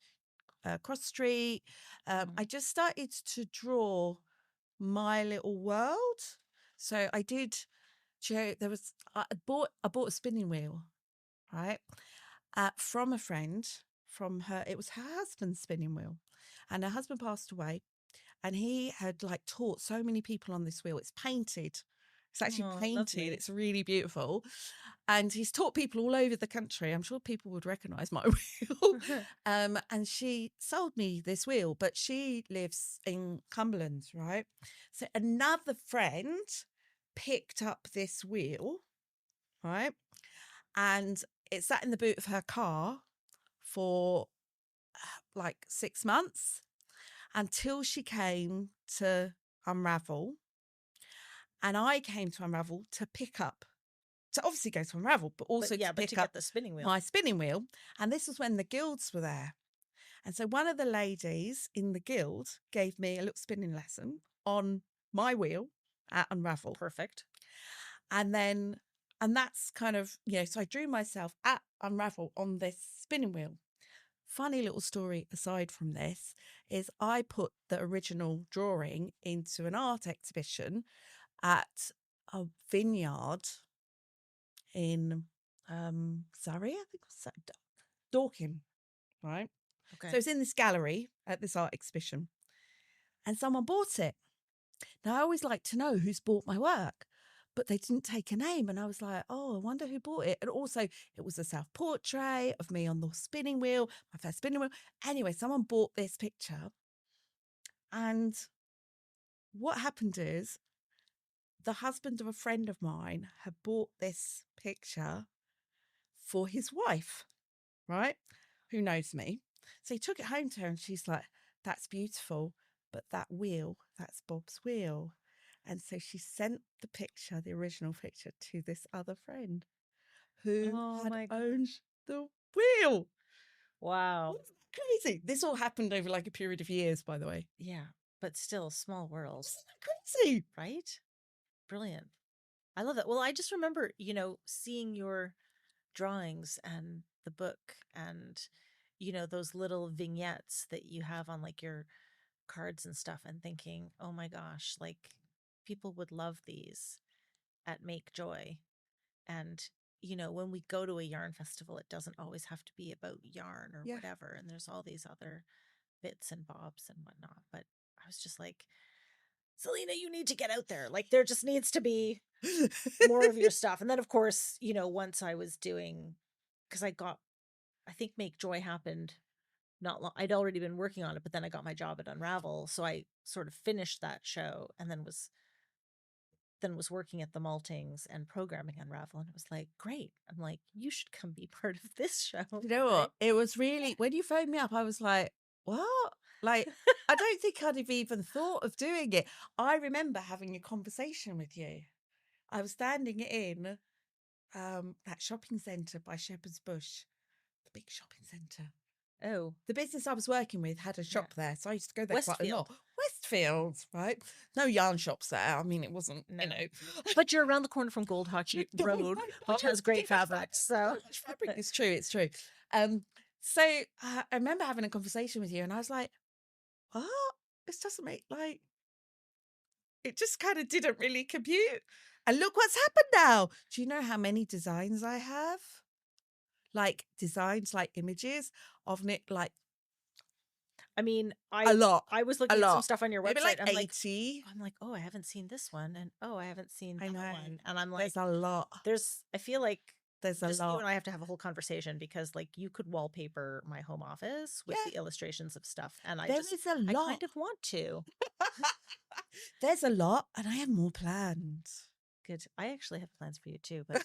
Cross Street. I just started to draw my little world. So I did. There was I bought a spinning wheel, right, from a friend, from her. It was her husband's spinning wheel, and her husband passed away, and he had like taught so many people on this wheel. It's painted. It's actually painted. Lovely. It's really beautiful. And he's taught people all over the country. I'm sure people would recognize my wheel. And she sold me this wheel, but she lives in Cumberland, right? So another friend picked up this wheel, right? And it sat in the boot of her car for like 6 months, until she came to Unravel. And I came to Unravel to pick up, to obviously go to Unravel, but also to pick up get the spinning wheel. my spinning wheel. And this was when the guilds were there. And so one of the ladies in the guild gave me a little spinning lesson on my wheel at Unravel. Perfect. And that's kind of, so I drew myself at Unravel on this spinning wheel. Funny little story aside from this is I put the original drawing into an art exhibition at a vineyard in Surrey, I think it was Dorking, right? Okay. So it's in this gallery at this art exhibition, and someone bought it. Now I always like to know who's bought my work, but they didn't take a name, and I was like, oh, I wonder who bought it. And also it was a self-portrait of me on the spinning wheel, my first spinning wheel. Anyway, someone bought this picture, and what happened is the husband of a friend of mine had bought this picture for his wife, right? Who knows me. So he took it home to her, and she's like, that's beautiful, but that wheel, that's Bob's wheel. And so she sent the picture, the original picture, to this other friend who had owned the wheel. Wow. That's crazy. This all happened over like a period of years, by the way. Yeah, but still, small world. Isn't that crazy? Right? Brilliant. I love that. Well, I just remember, seeing your drawings and the book and, those little vignettes that you have on like your cards and stuff, and thinking, oh my gosh, like people would love these at Make Joy. And, when we go to a yarn festival, it doesn't always have to be about yarn or whatever. And there's all these other bits and bobs and whatnot. But I was just like, Salina, you need to get out there. Like there just needs to be more of your stuff. And then of course, once I was doing, because I think Make Joy happened not long. I'd already been working on it, but then I got my job at Unravel, so I sort of finished that show and then was working at the Maltings and programming Unravel, and it was like, great. I'm like, you should come be part of this show, You know right? what? It was really, when you phoned me up, I was like, what? Like, I don't think I'd have even thought of doing it. I remember having a conversation with you. I was standing in that shopping centre by Shepherd's Bush, the big shopping centre. Oh, The business I was working with had a yeah. shop there, so I used to go there quite a Westfield. lot. Westfield, right? No yarn shops there. I mean, it wasn't, No. But you're around the corner from Gold Hockey Road, which has great fabrics. So fabric. It's true. It's true. So I remember having a conversation with you, and I was like, "What? This doesn't make like." It just kind of didn't really compute. And look what's happened now. Do you know how many designs I have? Like designs, like images of it, like I mean, a I lot, I was a looking at some lot. stuff on your Maybe website. like 80. I'm like, oh, I haven't seen this one, and oh, I haven't seen I that know. one, and I'm like, There's a lot. I feel like There's a just you lot. and I have to have a whole conversation because like you could wallpaper my home office with Yeah, the illustrations of stuff, and there is a I lot. kind of want to. There's a lot, and I have more planned. Good. I actually have plans for you too, but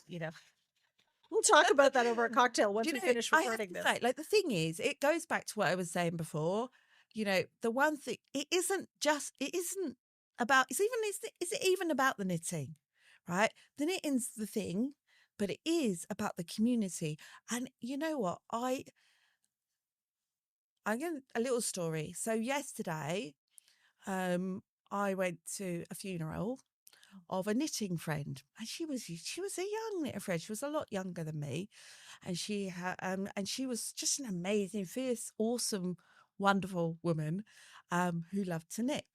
we'll talk about that over a cocktail once You we know, finish I have recording to this. say, like, the thing is, it goes back to what I was saying before. The one thing, it isn't about, is it even about the knitting, right? The knitting's the thing, but it is about the community. And you know what? I'm going a little story. So yesterday, um, I went to a funeral of a knitting friend, and she was a young knitting friend. She was a lot younger than me, and she was just an amazing, fierce, awesome, wonderful woman, who loved to knit.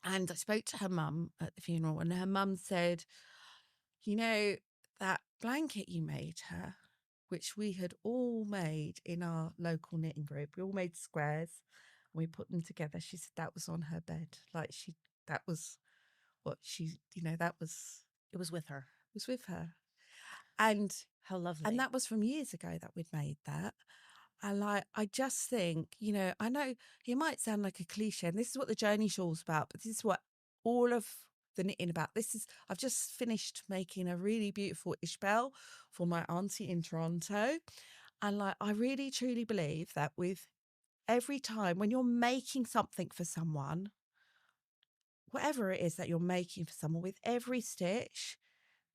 And I spoke to her mum at the funeral, and her mum said, "You know that blanket you made her, which we had all made in our local knitting group. We all made squares, and we put them together." She said that was on her bed, like that was what she, that It was with her. was with her. And How and lovely. that was from years ago that we'd made that. And like, I just think, I know it might sound like a cliche, and this is what the journey shawl's about, but this is what all of the knitting about. I've just finished making a really beautiful Ishbel for my auntie in Toronto. And like, I really truly believe that with every time when you're making something for someone, whatever it is that you're making for someone, with every stitch,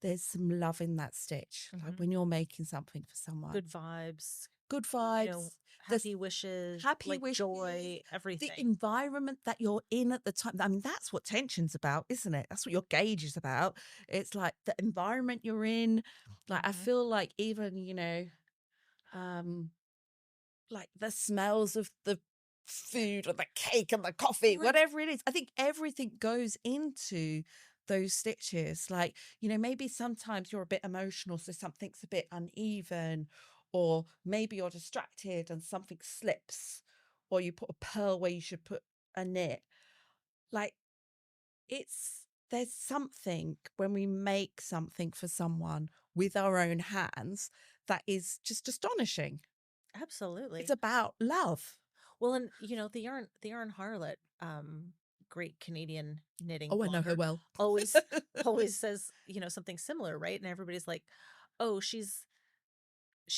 there's some love in that stitch. Like Hmm. when you're making something for someone, Good vibes, good vibes, there's happy wishes, happy like wishes, joy, the everything. environment that you're in at the time. I mean, that's what tension's about, isn't it? That's what your gauge is about. It's like the environment you're in. Like, I Hmm. feel like even, um, like the smells of the food or the cake and the coffee, Right. whatever it is. I think everything goes into those stitches. Like, maybe sometimes you're a bit emotional, so something's a bit uneven, or maybe you're distracted and something slips, or you put a pearl where you should put a knit. Like, there's something when we make something for someone with our own hands that is just astonishing. It's Absolutely. about love. Well, and the yarn harlot, great Canadian knitting Oh, I know her blogger, well. always always says, something similar, right? And everybody's like, "Oh, she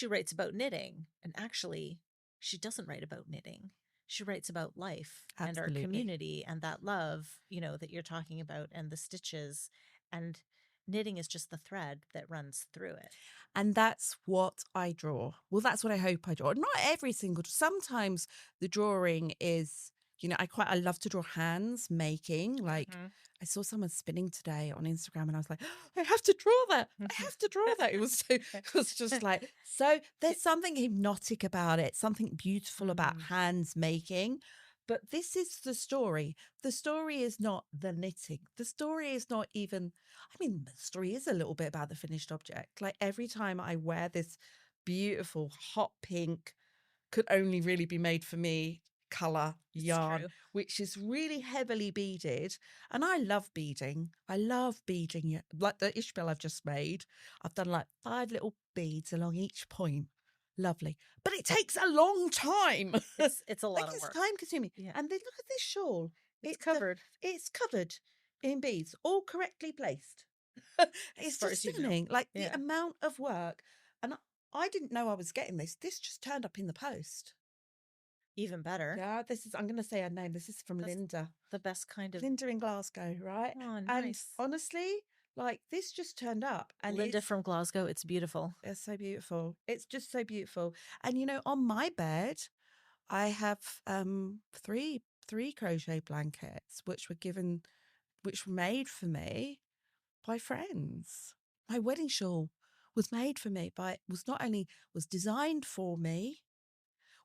writes about knitting." And actually, she doesn't write about knitting. She writes about life and our Absolutely. community and that love, that you're talking about and the stitches, and knitting is just the thread that runs through it. And that's what I draw. Well, that's what I hope I draw. Not every single, sometimes the drawing is, I love to draw hands making. Like, Mhm. I saw someone spinning today on Instagram, and I was like, I have to draw that. I have to draw that. It was just like, so there's something hypnotic about it, something beautiful about Mm. hands making. But this is the story. The story is not the knitting. The story is not even, I mean, the story is a little bit about the finished object. Like, every time I wear this beautiful hot pink, could only really be made for me, color It's yarn, true. which is really heavily beaded. And I love beading. I love beading. Like the Ishbel I've just made, I've done like 5 little beads along each point. Lovely. But it takes a long time. It's a lot Like of it's work. time consuming. Yeah. And then look at this shawl. It's It's covered it's covered in beads, all correctly placed. as It's far just as you know. stunning. Like the Yeah. amount of work. And I didn't know I was getting this. This just turned up in the post. Even better. Yeah, I'm going to say her name. This is from That's Linda. the best kind of. Linda in Glasgow, right? Oh, And nice. honestly, like this just turned up and Linda from Glasgow. It's beautiful. it's so beautiful. It's just so beautiful. And on my bed, I have three crochet blankets which were made for me by friends. My wedding shawl was made for me was designed for me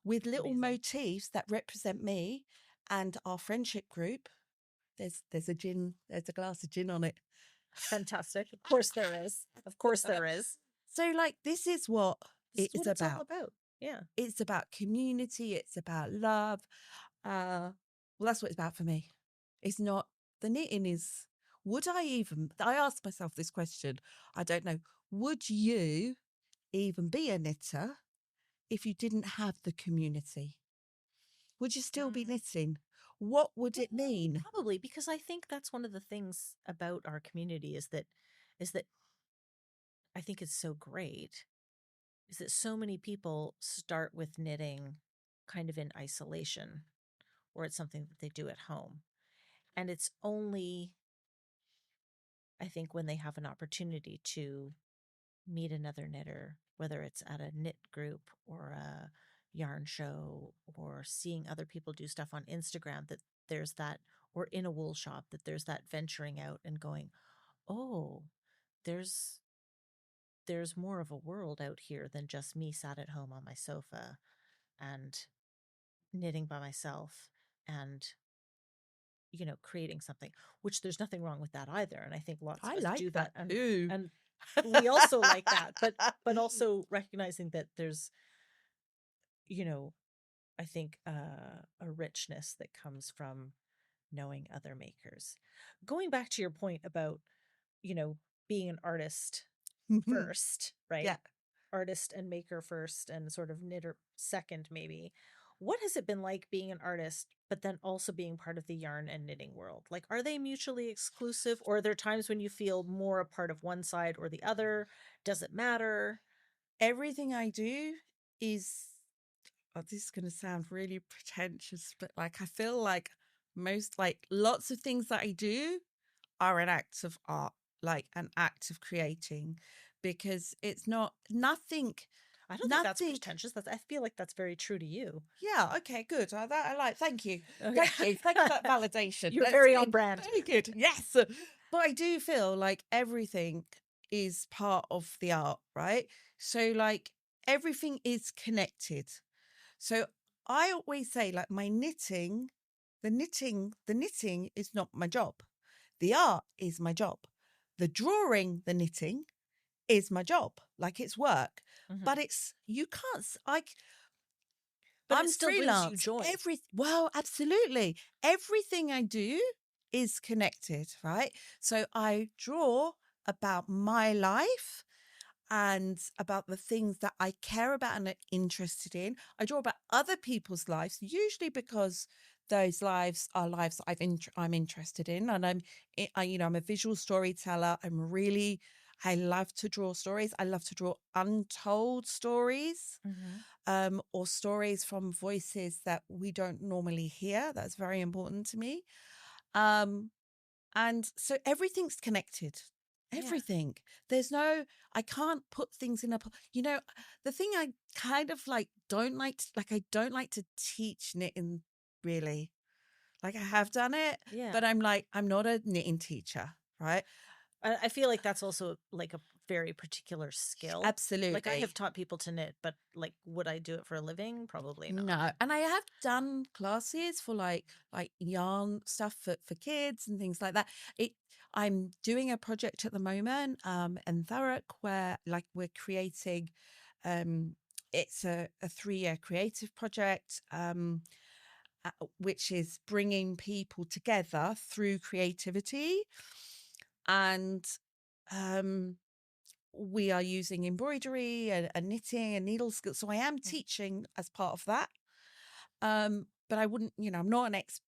with little Amazing. motifs that represent me and our friendship group. There's a glass of gin on it. Fantastic. Of course there is. Of course there is. So like this is what This it is is what it's all about. about. Yeah. It's about community, it's about love. Well, that's what it's about for me. It's not the knitting is I asked myself this question. I don't know. Would you even be a knitter if you didn't have the community? Would you still be Mm. knitting? What would it mean? Probably because I think that's one of the things about our community is that I think it's so great is that so many people start with knitting kind of in isolation or it's something that they do at home. And it's only I think when they have an opportunity to meet another knitter, whether it's at a knit group or a yarn show or seeing other people do stuff on Instagram, that there's that, or in a wool shop, that there's that venturing out and going, oh, there's there's more of a world out here than just me sat at home on my sofa and knitting by myself and creating something, which there's nothing wrong with that either. And I think lots I of us like do that that. And too. and we also like that, but also recognizing that there's, you know, I think a richness that comes from knowing other makers. Going back to your point about, you know, being an artist first, right? Yeah. Artist and maker first and sort of knitter second, maybe. What has it been like being an artist, but then also being part of the yarn and knitting world? Like, are they mutually exclusive, or are there times when you feel more a part of one side or the other? Does it matter? Everything I do is, oh, this is going to sound really pretentious, but like I feel like lots of things that I do are an act of art, like an act of creating, because it's not nothing, I don't think that's nothing. pretentious. I feel like that's very true to you. Yeah, okay, good. That I like. Thank you. Okay. Thank you for that validation. You're That's very on good. brand. Very good. Yes. But I do feel like everything is part of the art, right? So like everything is connected. So I always say like the knitting is not my job. The art is my job. The drawing, the knitting is my job. Like it's work. Mhm. But it's you can't But it I'm still brings you freelance. joy. Well, absolutely. Everything I do is connected, right? So I draw about my life and about the things that I care about and are interested in. I draw about other people's lives, usually because those lives are lives that I'm interested in, and I'm a visual storyteller. I love to draw stories. I love to draw untold stories, Mhm. or stories from voices that we don't normally hear. That's very important to me. Um, and so everything's connected. Yeah. Everything. I can't put things in the thing I kind of like, I don't like to teach knitting really. Like I have done it, Yeah. but I'm not a knitting teacher, right? I feel like that's also like a very particular skill. Like I have Absolutely. taught people to knit, but like would I do it for a living? Probably not. No. And I have done classes for like yarn stuff for kids and things like that. I'm doing a project at the moment in Thurrock where like we're creating it's a 3-year creative project which is bringing people together through creativity. And um, we are using embroidery and knitting and needle skills. So I am Mm. teaching as part of that. But I wouldn't, I'm not an expert.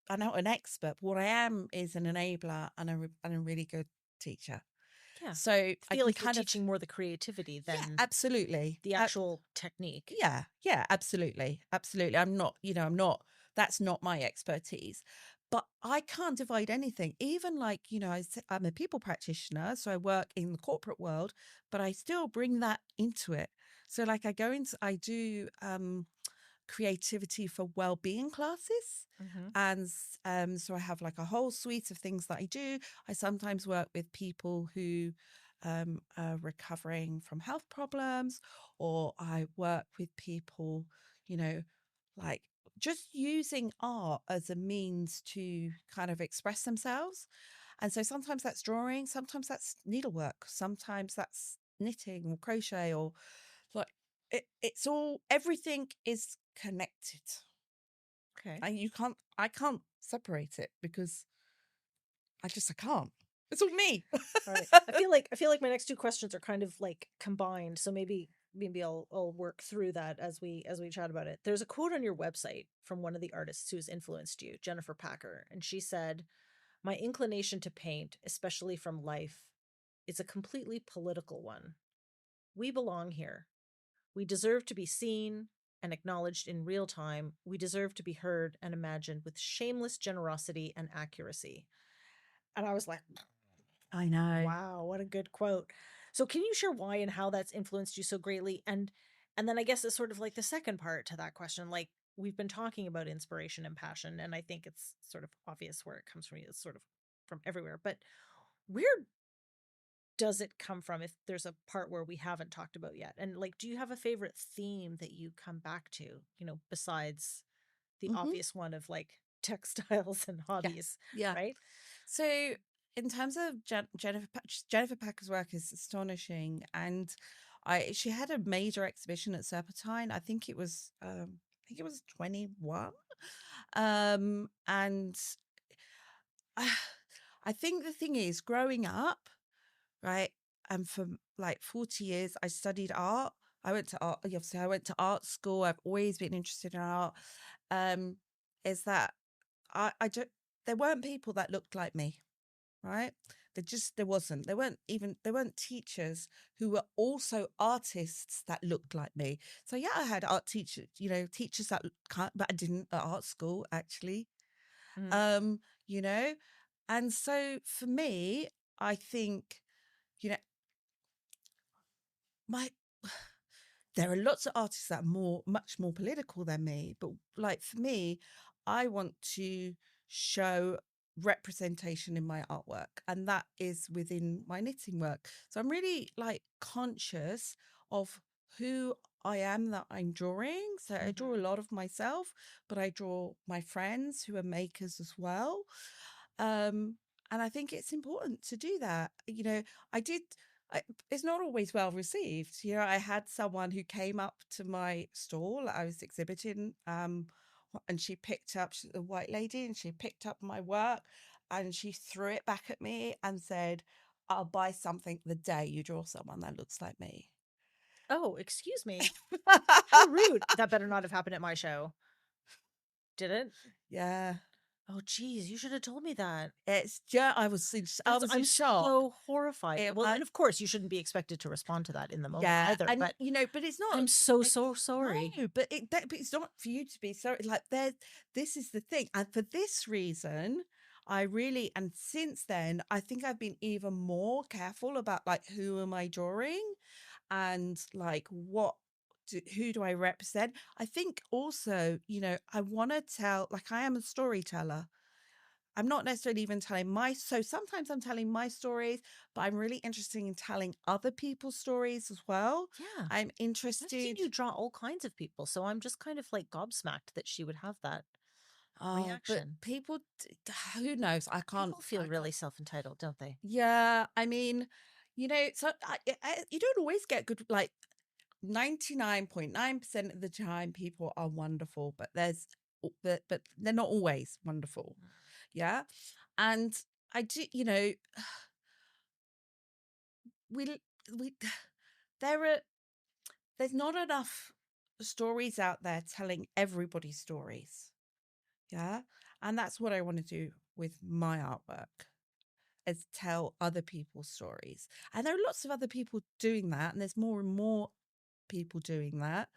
But what I am is an enabler and and a really good teacher. Yeah. So I Feel can like you're kind of, teaching more the creativity yeah, than absolutely. the actual technique. Yeah, yeah, absolutely. Absolutely. I'm not, that's not my expertise. But I can't divide anything. Even like, I'm a people practitioner, so I work in the corporate world, but I still bring that into it. So like I do creativity for well-being classes. Hmm. And so I have like a whole suite of things that I do. I sometimes work with people who are recovering from health problems, or I work with people, you know, like just using art as a means to kind of express themselves. And so sometimes that's drawing, sometimes that's needlework, sometimes that's knitting or crochet, or like it's all, everything is connected. Okay. And I can't separate it because I can't. It's all me. All right. I feel like my next two questions are kind of like combined. So maybe I'll work through that as we chat about it. There's a quote on your website from one of the artists who's influenced you, Jennifer Packer, and she said, "My inclination to paint, especially from life, is a completely political one. We belong here. We deserve to be seen and acknowledged in real time. We deserve to be heard and imagined with shameless generosity and accuracy." And I was like, I know. wow, what a good quote. So can you share why and how that's influenced you so greatly? And then I guess it's sort of like the second part to that question, like we've been talking about inspiration and passion, and I think it's sort of obvious where it comes from. It's sort of from everywhere. But where does it come from if there's a part where we haven't talked about yet? And like, do you have a favorite theme that you come back to, besides the Hmm. obvious one of like textiles and Yeah, hobbies, yeah. right? So in terms of Jennifer Packer's work is astonishing, and she had a major exhibition at Serpentine. I think it was 21. And I think the thing is, growing up, right, and for like 40 years, I studied art. I went to art school. I've always been interested in art. Um, is that I don't, there weren't people that looked like me, right? There wasn't. There weren't teachers who were also artists that looked like me. So yeah, I had art teachers, teachers that can't, but I didn't at art school actually. Mm. Um, you know, and so for me, I think, you know, my there are lots of artists that are much more political than me, but like for me, I want to show representation in my artwork, and that is within my knitting work. So I'm really like conscious of who I am that I'm drawing. So I draw a Hmm. lot of myself, but I draw my friends who are makers as well. Um, and I think it's important to do that. I did I, it's not always well received. I had someone who came up to my stall I was exhibiting, and she's a white lady, and she picked up my work and she threw it back at me and said, "I'll buy something the day you draw someone that looks like me." Oh, excuse me. How rude. That better not have happened at my show. Did it? Yeah, Oh, geez, you should have told me that. it's just I was in I'm shock. so horrified. Well, and of course, you shouldn't be expected to respond to that in the moment Yeah, either. and But but it's not. I'm so It, so sorry. no, but it's not for you to be sorry. Like there, this is the thing, and for this reason, I really, and since then, I think I've been even more careful about like who am I drawing, and like who do I represent. I think also, I want to tell, like I am a storyteller. I'm not necessarily even telling so sometimes I'm telling my stories, but I'm really interested in telling other people's stories as well. Yeah. I'm I've seen interested. you draw all kinds of people, so I'm just kind of like gobsmacked that she would have that Oh, but reaction. people, who knows? People feel really self entitled, don't they? Yeah, I mean, so you don't always get good, like 99.9% of the time, people are wonderful, but there's but they're not always wonderful. Yeah. And I do, we we there are there's not enough stories out there telling everybody's stories. Yeah. And that's what I want to do with my artwork, is tell other people's stories. And there are lots of other people doing that, and there's more and more people doing that.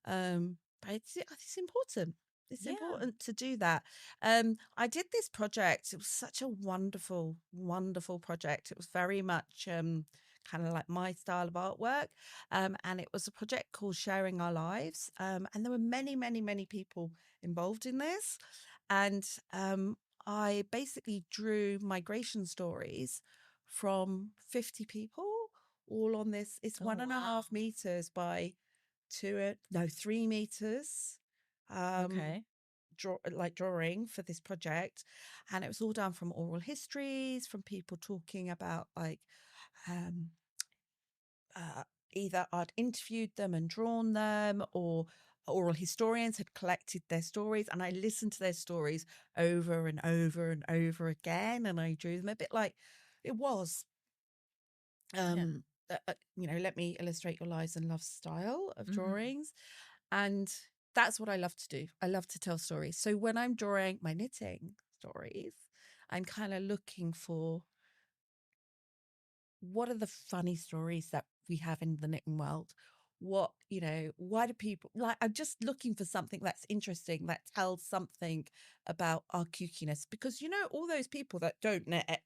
But it's important. It's Yeah. important to do that. I did this project. It was such a wonderful, wonderful project. It was very much kind of like my style of artwork. And it was a project called Sharing Our Lives. And there were many, many, many people involved in this. And I basically drew migration stories from 50 people all on this. It's Oh, one and a wow. half meters by 3 meters. Um, Okay. drawing for this project, and it was all done from oral histories, from people talking about like um uh, either I'd interviewed them and drawn them, or oral historians had collected their stories, and I listened to their stories over and over and over again, and I drew them a bit like it was Yeah. let me illustrate your lives and love style of Hmm. drawings. And that's what I love to do. I love to tell stories. So when I'm drawing my knitting stories, I'm kind of looking for, what are the funny stories that we have in the knitting world? Why do people like? I'm just looking for something that's interesting, that tells something about our kookiness, because all those people that don't knit,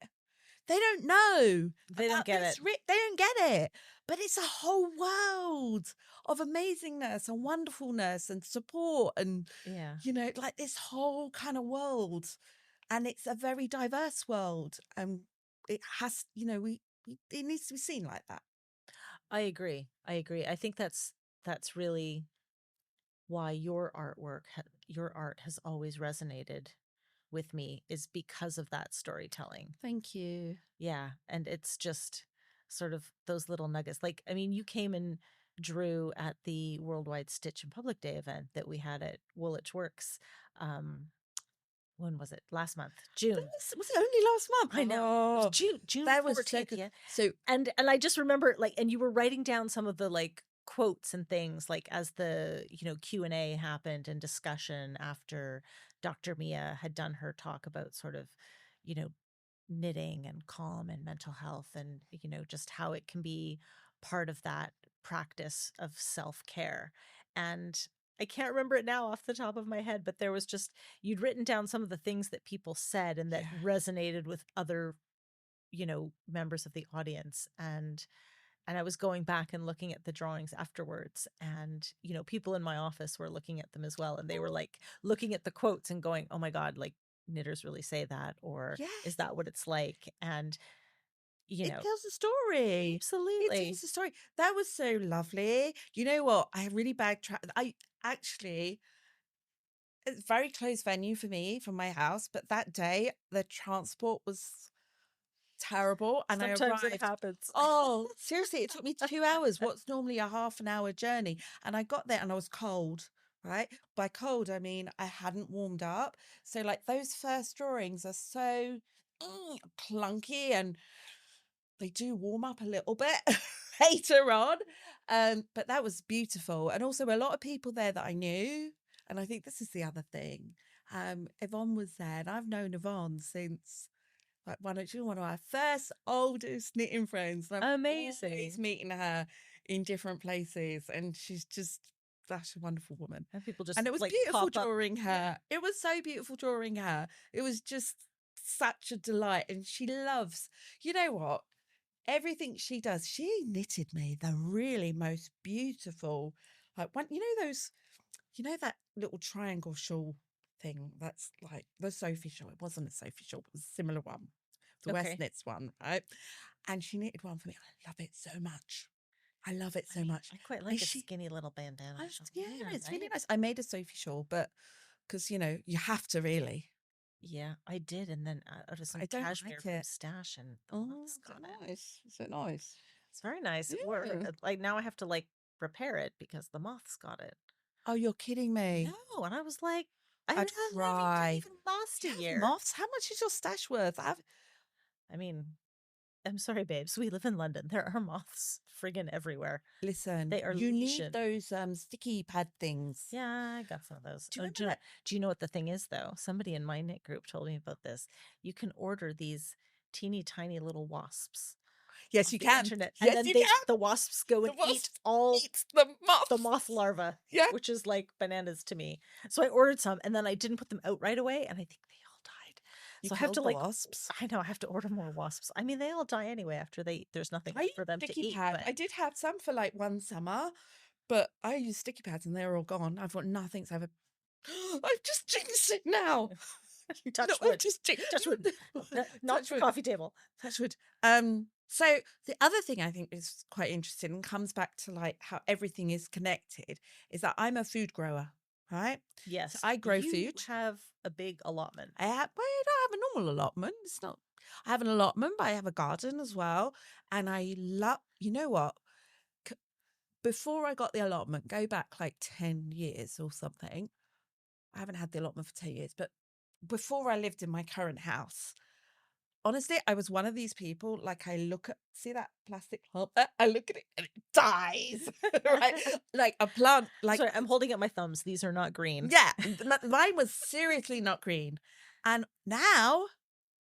they don't know They don't about get this. it. They don't get it. But it's a whole world of amazingness and wonderfulness and support, and Yeah. like this whole kind of world. And it's a very diverse world. And it has, it needs to be seen like that. I agree. I agree. I think that's really why your art has always resonated with me, is because of that storytelling. Thank you. Yeah, and it's just sort of those little nuggets. Like, I mean, you came and drew at the Worldwide Stitch and Public Day event that we had at Woolwich Works. Um, when was it? Last month, June. Was it only last month? I know. It was Oh, June that was so 14th, good. yeah. So, And I just remember, like, and you were writing down some of the like quotes and things, like as the, Q&A happened and discussion after Dr. Mia had done her talk about sort of, you know, knitting and calm and mental health, and just how it can be part of that practice of self-care. And I can't remember it now off the top of my head, but there was just, you'd written down some of the things that people said and that yeah. resonated with other members of the audience. And I was going back and looking at the drawings afterwards, and people in my office were looking at them as well, and they were like looking at the quotes and going, oh my god, like, knitters really say that, or is Yes. that what it's like? And you It know tells a story. It absolutely. tells a story. That was so lovely. You know what? I have really bad I actually, it's a very close venue for me from my house, but that day the transport was terrible, and I Sometimes it arrived. happens. Oh, seriously, it took me 2 hours. What's normally a half an hour journey. And I got there and I was cold, right? By cold, I mean I hadn't warmed up. So like those first drawings are so clunky, and they do warm up a little bit later on. But that was beautiful. And also a lot of people there that I knew. And I think this is the other thing. Yvonne was there, and I've known Yvonne since like one of our first oldest knitting friends. And I'm always Amazing. meeting her in different places. And she's just such a wonderful woman. And people just And it was like beautiful pop up. drawing Yeah. her. It was so beautiful drawing her. It was just such a delight. And she loves, you know what? Everything she does, she knitted me the really most beautiful, like one, those, that little triangle shawl thing that's like the Sophie shawl. It wasn't a Sophie shawl, but it was a similar one, the West Okay. Knits one, right? And she knitted one for me. I love it so much. I love it I so mean, much. I quite And like a she, skinny little bandana shawl. yeah, Yeah, it's really right. nice. I made a Sophie shawl, but because you have to really. Yeah, I did, and then out of some I don't cashmere like from it. Stash, and the Oh, moths is it got it. nice? Is it nice? It's very nice. We're Yeah. like, now I have to like repair it because the moths got it. Oh, you're kidding me. No, and I was like, I I'd don't cry. even last You a have year. moths? How much is your stash worth? I mean, I'm sorry, babes. We live in London. There are moths friggin' everywhere. Listen, They are you need legion. those sticky pad things. Yeah, I got some of those. Do you Oh, remember that? do you know what the thing is, though? Somebody in my knit group told me about this. You can order these teeny tiny little wasps Yes, off you the can. internet, and Yes, then you can. the wasps go The and eat wasp all eats the the moth. moth larva, Yeah. which is like bananas to me. So I ordered some, and then I didn't put them out right away, and I think they all died. You So I have to killed the like, wasps. I know I have to order more wasps. I mean, they all die anyway after there's nothing I use for them to sticky eat. pads. But I did have some for like one summer, but I use sticky pads and they're all gone. I've got nothing. So I've just jinxed it now. No, touch I've wood, just jinxed. touch wood, not Touch the wood. coffee table. Touch wood. So the other thing I think is quite interesting and comes back to like how everything is connected is that I'm a food grower, right? So Yes, I grow you food. have a big allotment. I don't have a normal allotment. It's not. I have an allotment, but I have a garden as well, and I love. You know what? C- Before I got the allotment, go back like 10 years or something. I haven't had the allotment for 10 years, but before I lived in my current house, honestly, I was one of these people. Like I look at see that plastic plant, I look at it and it dies, right? Like a plant, like Sorry, I'm holding up my thumbs. These are not green. yeah, mine was seriously not green, and now.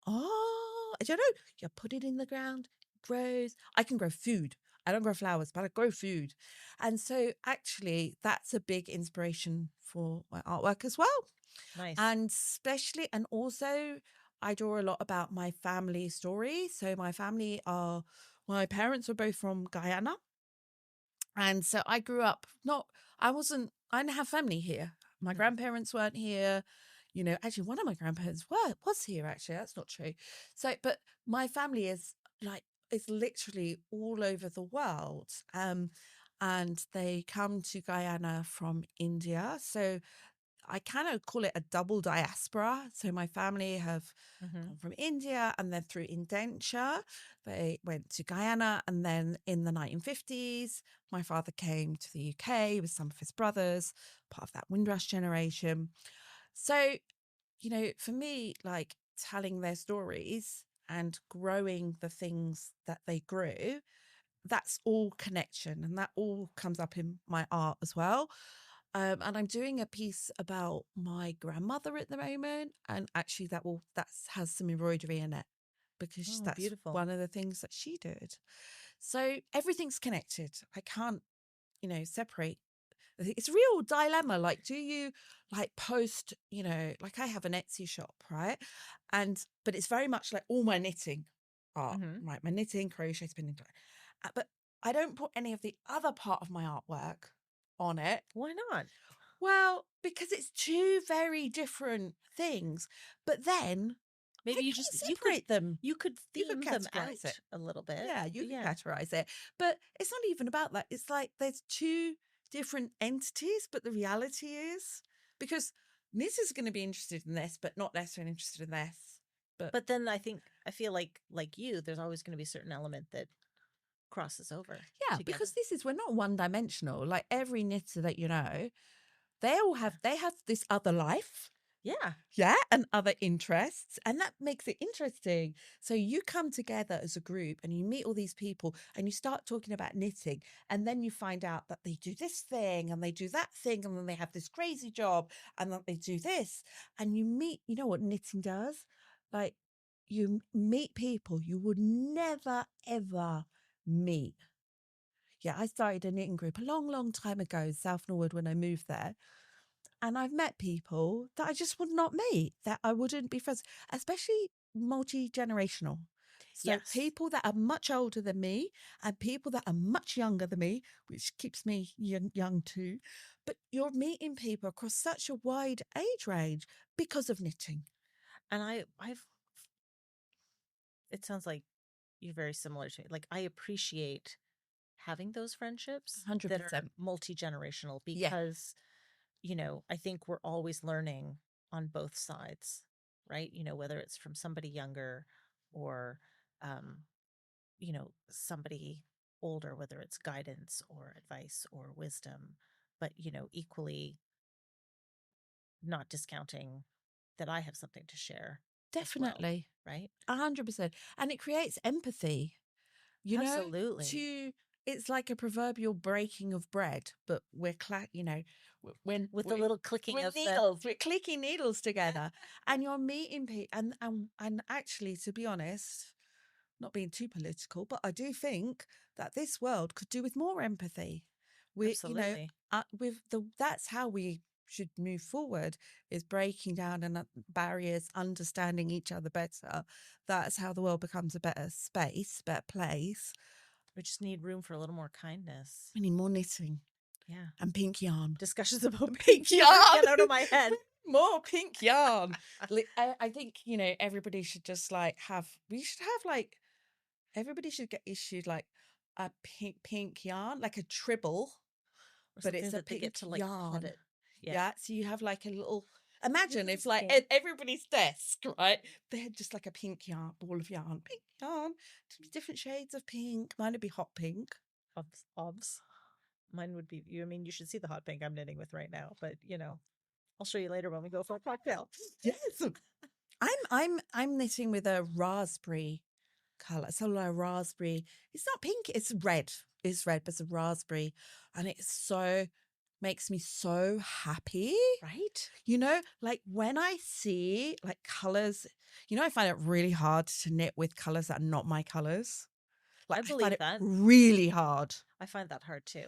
Oh, I don't know. You put it in the ground, it grows. I can grow food. I don't grow flowers, but I grow food. And so actually that's a big inspiration for my artwork as well. Nice. And especially and also I draw a lot about my family story. So my parents were both from Guyana. And so I grew up I didn't have family here. My Mhm. grandparents weren't here. Actually one of my grandparents was here actually. That's not true. So but my family is literally all over the world. And they come to Guyana from India. So I kind of call it a double diaspora. So my family have Mhm. come from India and then through indenture, they went to Guyana. And then in the 1950s, my father came to the UK with some of his brothers, part of that Windrush generation. So, for me, like telling their stories and growing the things that they grew, that's all connection and that all comes up in my art as well. And I'm doing a piece about my grandmother at the moment, and actually that has some embroidery in it because Oh, that's beautiful. one of the things that she did. So everything's connected. I can't, separate. It's a real dilemma. Like, do you like post, like I have an Etsy shop, right? But it's very much like all my knitting art, Mhm. right? My knitting, crochet, spinning. But I don't put any of the other part of my artwork on it. Why not? Well, because it's two very different things. But then I Maybe can't separate them. you could You could theme them categorize it. out a little bit. Yeah, you could Yeah. categorize it. But it's not even about that. It's like there's two different entities, but the reality is because Nis is going to be interested in this, but not necessarily interested in this. But But then I feel like you, there's always going to be a certain element that crosses over yeah, together. because we're not one dimensional. Like every knitter that Yeah. they have this other life. Yeah. Yeah, and other interests. And that makes it interesting. So you come together as a group and you meet all these people and you start talking about knitting. And then you find out that they do this thing and they do that thing. And then they have this crazy job and then they do this. And you know what knitting does? Like you meet people you would never, ever meet. Yeah, I started a knitting group a long, long time ago in South Norwood when I moved there. And I've met people that I just would not meet, that I wouldn't be friends, especially multi-generational. So Yes. people that are much older than me and people that are much younger than me, which keeps me young too. But you're meeting people across such a wide age range because of knitting. And I've it sounds like you're very similar to me. Like I appreciate having those friendships that are 100%. multi-generational Yeah, because, I think we're always learning on both sides, right? Whether it's from somebody younger or um, somebody older, whether it's guidance or advice or wisdom, but equally not discounting that I have something to share as well, Definitely. right? 100%. And it creates empathy, Absolutely. to it's like a proverbial breaking of bread, but when With the little clicking with of the needles, we're clicking needles together, and you're meeting people, and actually, to be honest, not being too political, but I do think that this world could do with more empathy. We, absolutely. with that's how we should move forward, is breaking down and barriers, understanding each other better. That's how the world becomes a better space, better place. We just need room for a little more kindness. We need more knitting Yeah. and pink yarn. Discussions about pink Pink yarn yarn. get out of my head. More pink yarn. I think everybody should just we should have everybody should get issued like a pink yarn, like a tribble, Or but something it's a that they get pink to like pet yarn. it. Yeah. Yeah, so you have like a little. Imagine if This like pink. everybody's desk, right? They had just like a pink yarn, ball of yarn, pink yarn, different shades of pink. Mine would be hot pink. Obs. Obs. Mine would be you. I mean, you should see the hot pink I'm knitting with right now, but I'll show you later when we go for a cocktail. Yes, I'm knitting with a raspberry color. So like raspberry. It's not pink. It's red. It's red, but it's a raspberry, and it's so makes me so happy. Right? Like when I see like colors, I find it really hard to knit with colors that are not my colors. Like I I find believe it that. really hard. I find that hard too.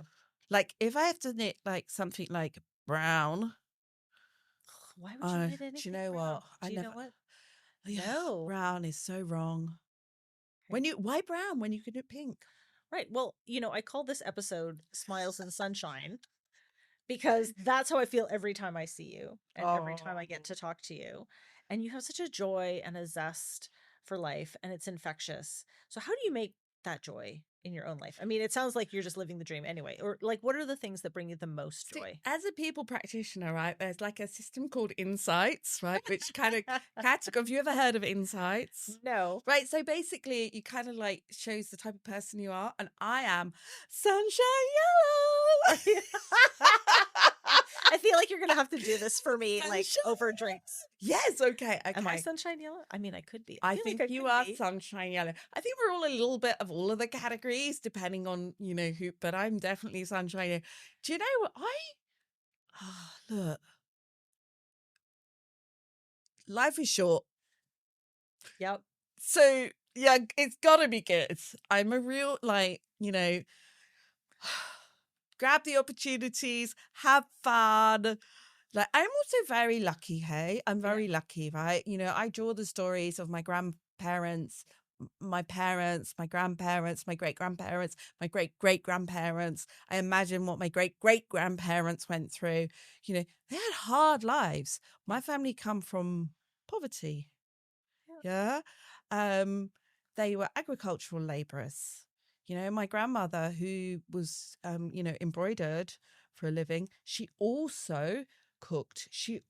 Like if I have to knit like something like brown, Why would you knit do you anything know brown? what? I Do you know never. what? Yeah, No. brown is so wrong. Okay. Why brown when you could knit pink? Right. Well, I call this episode Smiles and Sunshine because that's how I feel every time I see you and every time I get Oh, to talk to you. And you have such a joy and a zest for life, and it's infectious. So, how do you make that joy in your own life? I mean, it sounds like you're just living the dream anyway. Or, like, what are the things that bring you the most see, joy? as a people practitioner, right, there's like a system called insights, right, which kind of have you ever heard of insights? No. Right, so basically you kind of like shows the type of person you are, and I am sunshine yellow. I feel like you're going to have to do this for me, like Sunshine. over drinks. Yes, okay. Am I sunshine yellow? I mean, I could be. I feel like think you could are be. sunshine yellow. I think we're all a little bit of all of the categories, depending on who. But I'm definitely sunshine yellow. Do you know what look? Life is short, Yep. so yeah, it's gotta be good. I'm a real grab the opportunities, have fun. Like I'm also very lucky, hey? I'm Yeah. very lucky, right? I draw the stories of my grandparents, my parents, my grandparents, my great grandparents, my great great grandparents. I imagine what my great great grandparents went through. They had hard lives. My family come from poverty. Yeah. Yeah. They were agricultural laborers. My grandmother, who was, embroidered for a living, she also cooked. She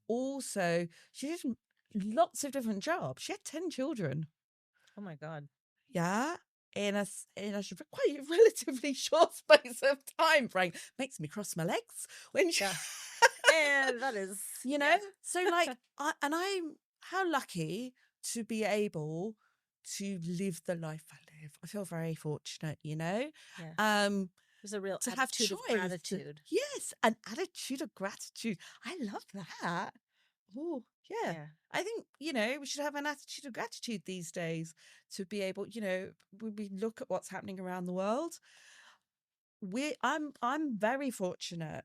did lots of different jobs. She had 10 children. Oh my God. Yeah. Quite relatively short space of time, Frank. Makes me cross my legs when she, Yeah. And that is, so like, I'm how lucky to be able to live the life I live. I feel very fortunate, Yeah. um, There's a real to have attitude of choice. gratitude. Yes, an attitude of gratitude. I love that. Oh, yeah. Yeah. I think, we should have an attitude of gratitude these days to be able, when we look at what's happening around the world. I'm very fortunate,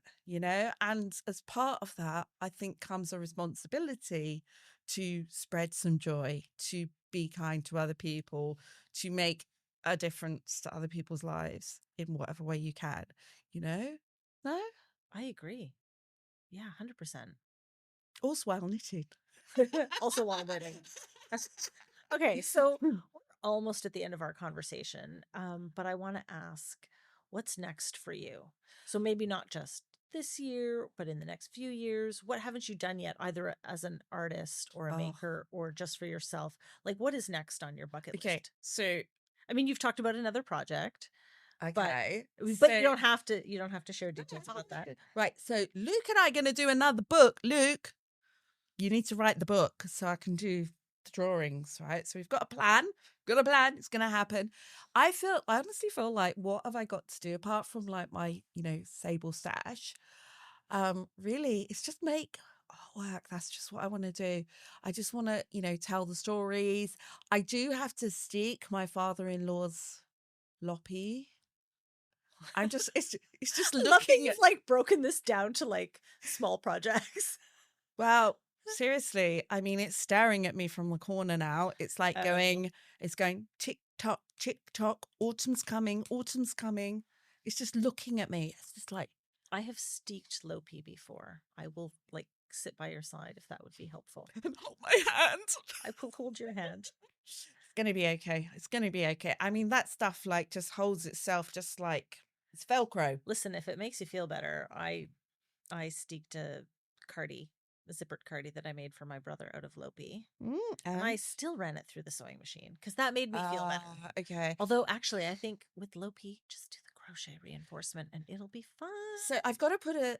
and as part of that, I think comes a responsibility to spread some joy, to be kind to other people, to make a difference to other people's lives in whatever way you can, No? I agree. Yeah, 100%. Also while knitting. Also while knitting. Okay, so we're almost at the end of our conversation, but I want to ask, what's next for you? So maybe not just this year, but in the next few years. What haven't you done yet, either as an artist or a Oh, maker or just for yourself? Like, what is next on your bucket okay. list? So, I mean, you've talked about another project, but okay. but you So, don't have to. You don't have to share details about that. right. So Luke and I are going to do another book. Luke, you need to write the book so I can do the drawings, right? So we've got a plan. Got a plan. It's going to happen. I honestly feel like, what have I got to do apart from like my, sable stash? Really, it's just make work. That's just what I want to do. I just want to, tell the stories. I do have to stick my father-in-law's loppy. It's just I love that looking you've at, like broken this down to like small projects. well, seriously, I mean, it's staring at me from the corner now. It's like Oh, it's going tick tock, autumn's coming, autumn's coming. It's just looking at me. It's just like, I have steeked Lopi before. I will like sit by your side if that would be helpful. hold my hand. I will hold your hand. It's gonna be okay. It's gonna be okay. I mean, that stuff like just holds itself, just like it's Velcro. Listen, if it makes you feel better, I steeked a zippered cardi that I made for my brother out of Lopi. And I And still ran it through the sewing machine because that made me feel better. okay. Although, actually, I think with Lopi, just do the crochet reinforcement and it'll be fun. So I've got to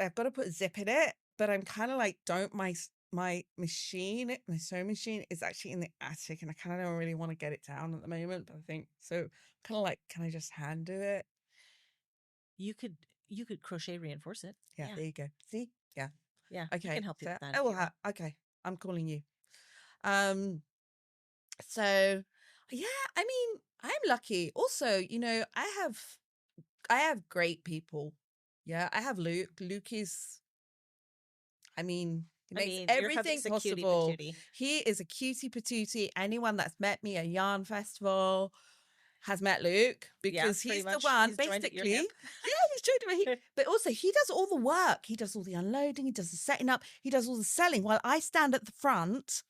I've got to put a zip in it, but I'm kind of like, don't my sewing machine is actually in the attic, and I kind of don't really want to get it down at the moment. But I think so. Kind of like, can I just hand do it? You could you could crochet reinforce it. Yeah, Yeah, there you go. See, yeah, yeah. I okay. can help you So with that if you want. okay. I'm calling you. Um. So yeah, I mean, I'm lucky. Also, I have great people. Yeah, I have Luke. Luke is, I mean, he I makes mean, your everything hubby's a cutie possible. patootie. He is a cutie patootie. Anyone that's met me at yarn festival has met Luke Yeah, because pretty he's the much. one, He's joined at your basically. hip. Yeah, he's joined me. But also, he does all the work. He does all the unloading. He does the setting up. He does all the selling while I stand at the front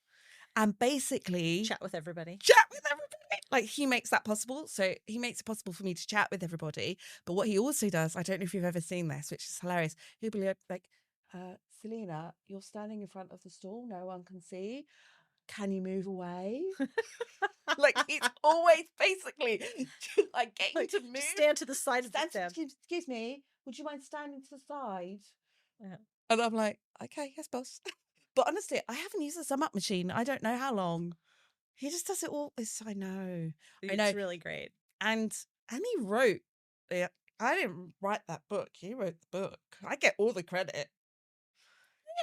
and basically Chat with everybody. chat with everybody. Like, he makes that possible. So he makes it possible for me to chat with everybody. But what he also does, I don't know if you've ever seen this, which is hilarious. He'll be like, Selena, you're standing in front of the stall. No one can see. Can you move away? Like, he's always basically like getting Like, to move. just stand to the side of the Stand, stand. excuse me, would you mind standing to the side? Yeah. And I'm like, okay, yes, boss. But honestly, I haven't used the sum up machine. I don't know how long. He just does it all. I know. I It's know. really great. And he wrote. Yeah, I didn't write that book. He wrote the book. I get all the credit.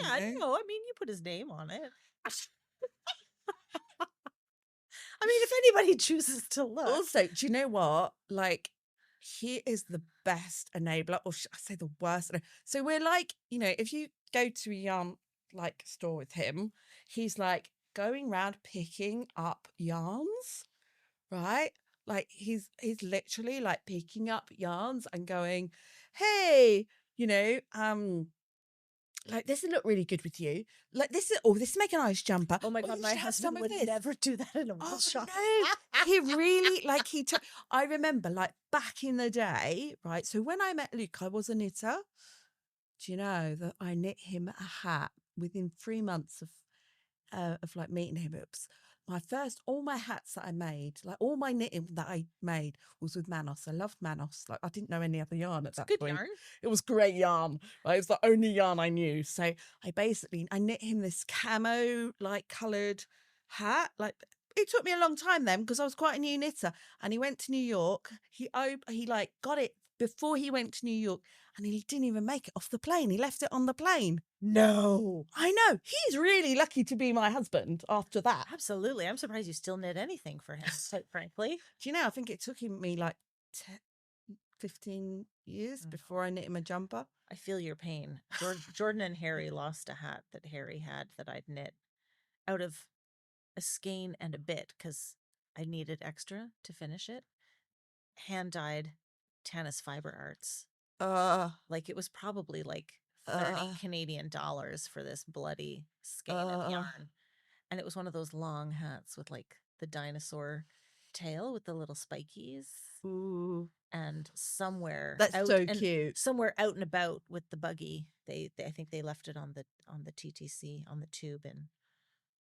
You Yeah, know. no, I mean, you put his name on it. I mean, if anybody chooses to look. Also, do you know what? Like, he is the best enabler, or should I say the worst? So we're like, if you go to a yarn like store with him, he's like going around picking up yarns, right? Like, he's literally like picking up yarns and going, hey, like, this would look really good with you. Like, this make a nice jumper. Oh my Oh, God, you my should have some husband of would this. never do that in a wool Oh shop. no, he really like he took. I remember like back in the day, right? So when I met Luke, I was a knitter. Do you know that I knit him a hat within 3 months of like meeting him? It was all my hats that I made, like all my knitting that I made was with Manos. I loved Manos. Like, I didn't know any other yarn at It's a that good point. yarn. It was great yarn. Right? It was the only yarn I knew. So I knit him this camo like coloured hat. Like, it took me a long time then because I was quite a new knitter. And he went to New York. He like got it before he went to New York, and he didn't even make it off the plane. He left it on the plane. No. I know. He's really lucky to be my husband after that. Absolutely. I'm surprised you still knit anything for him, quite frankly. Do you know, I think it took me like 10, 15 years Mm. before I knit him a jumper. I feel your pain. Jordan and Harry lost a hat that Harry had that I'd knit out of a skein and a bit because I needed extra to finish it. Hand dyed Tanis Fiber Arts. Uh, Like, it was probably like 30 uh, Canadian dollars for this bloody skein of uh, yarn. And it was one of those long hats with like the dinosaur tail with the little spikies. ooh, And that's so cute. somewhere out and about with the buggy, they I think they left it on the TTC on the tube in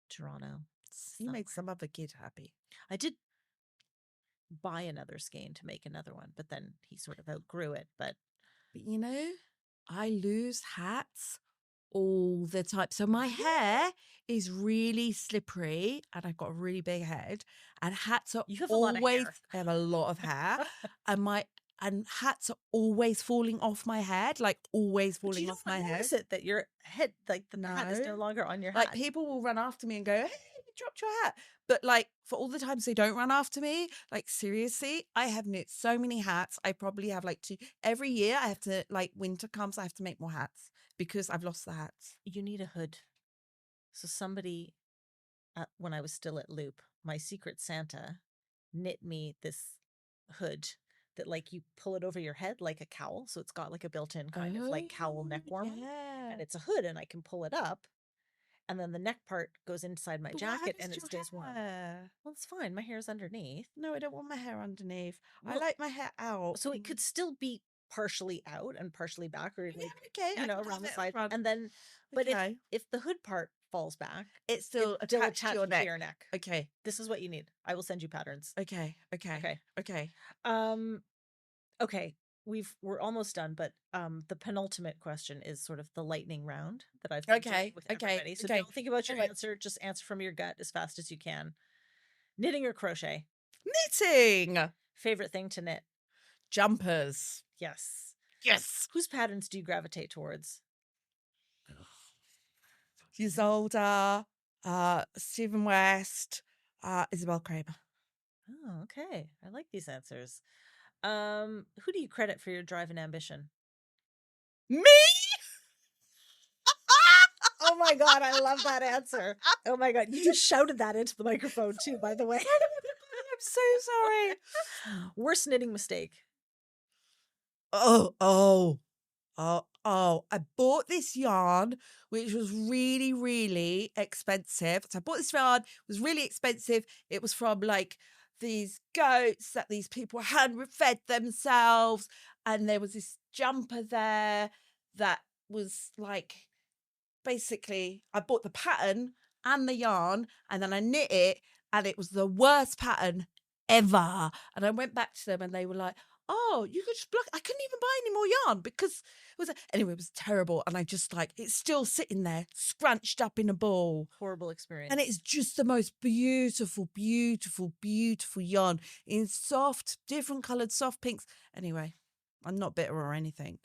Toronto You somewhere. made some other kid happy. I did buy another skein to make another one, but then he sort of outgrew it. But But I lose hats all the time. So my hair is really slippery and I've got a really big head, and hats are You have a lot of always, hair. I have a lot of hair, and hats are always falling off my head, like always But you falling off don't my head. notice it that your head, like the hat is no No. longer on your Like hat. people will run after me and go, "Hey, you dropped your hat." But like for all the times they don't run after me, like seriously, I have knit so many hats. I probably have like two every year. I have to, like, winter comes, I have to make more hats because I've lost the hats. You need a hood. So somebody, when I was still at Loop, my secret Santa knit me this hood that like you pull it over your head like a cowl. So it's got like a built-in kind of like cowl neck Oh, warmer. yeah. And it's a hood and I can pull it up. And then the neck part goes inside my But what jacket happens and to it your stays warm. hair? Well, it's fine. My hair's underneath. No, I don't want my hair underneath. I Well, like my hair out. so it could still be partially out and partially back, or Yeah, like, okay. I can around have the it at the side. front. And then, but Okay. if the hood part falls back, It's it's still still attached to attached your to neck. your neck. Okay. This is what you need. I will send you patterns. Okay. Okay. Okay. Okay. Um, okay. We're almost done, but the penultimate question is sort of the lightning round that I've been doing Okay. with Okay. everybody. So Okay. don't think about All your right. answer. Just answer from your gut as fast as you can. Knitting or crochet? Knitting. Favorite thing to knit? Jumpers. Yes. Yes. Whose patterns do you gravitate towards? Isolde, Stephen West, Isabel Kramer. Oh, okay. I like these answers. Who do you credit for your drive and ambition? Me? Oh my god, I love that answer. Oh my god, you just shouted that into the microphone too, by the way. I'm so sorry. Worst knitting mistake. Oh, I bought this yarn, which was really, really expensive. So I bought this yarn, it was really expensive. It was from like these goats that these people had fed themselves. And there was this jumper there that was like, basically, I bought the pattern and the yarn, and then I knit it, and it was the worst pattern ever. And I went back to them, and they were like, "Oh, you could just block." I couldn't even buy any more yarn because it was anyway. It was terrible, and I just like it's still sitting there, scrunched up in a ball. Horrible experience. And it's just the most beautiful, beautiful, beautiful yarn in soft, different coloured soft pinks. Anyway, I'm not bitter or anything.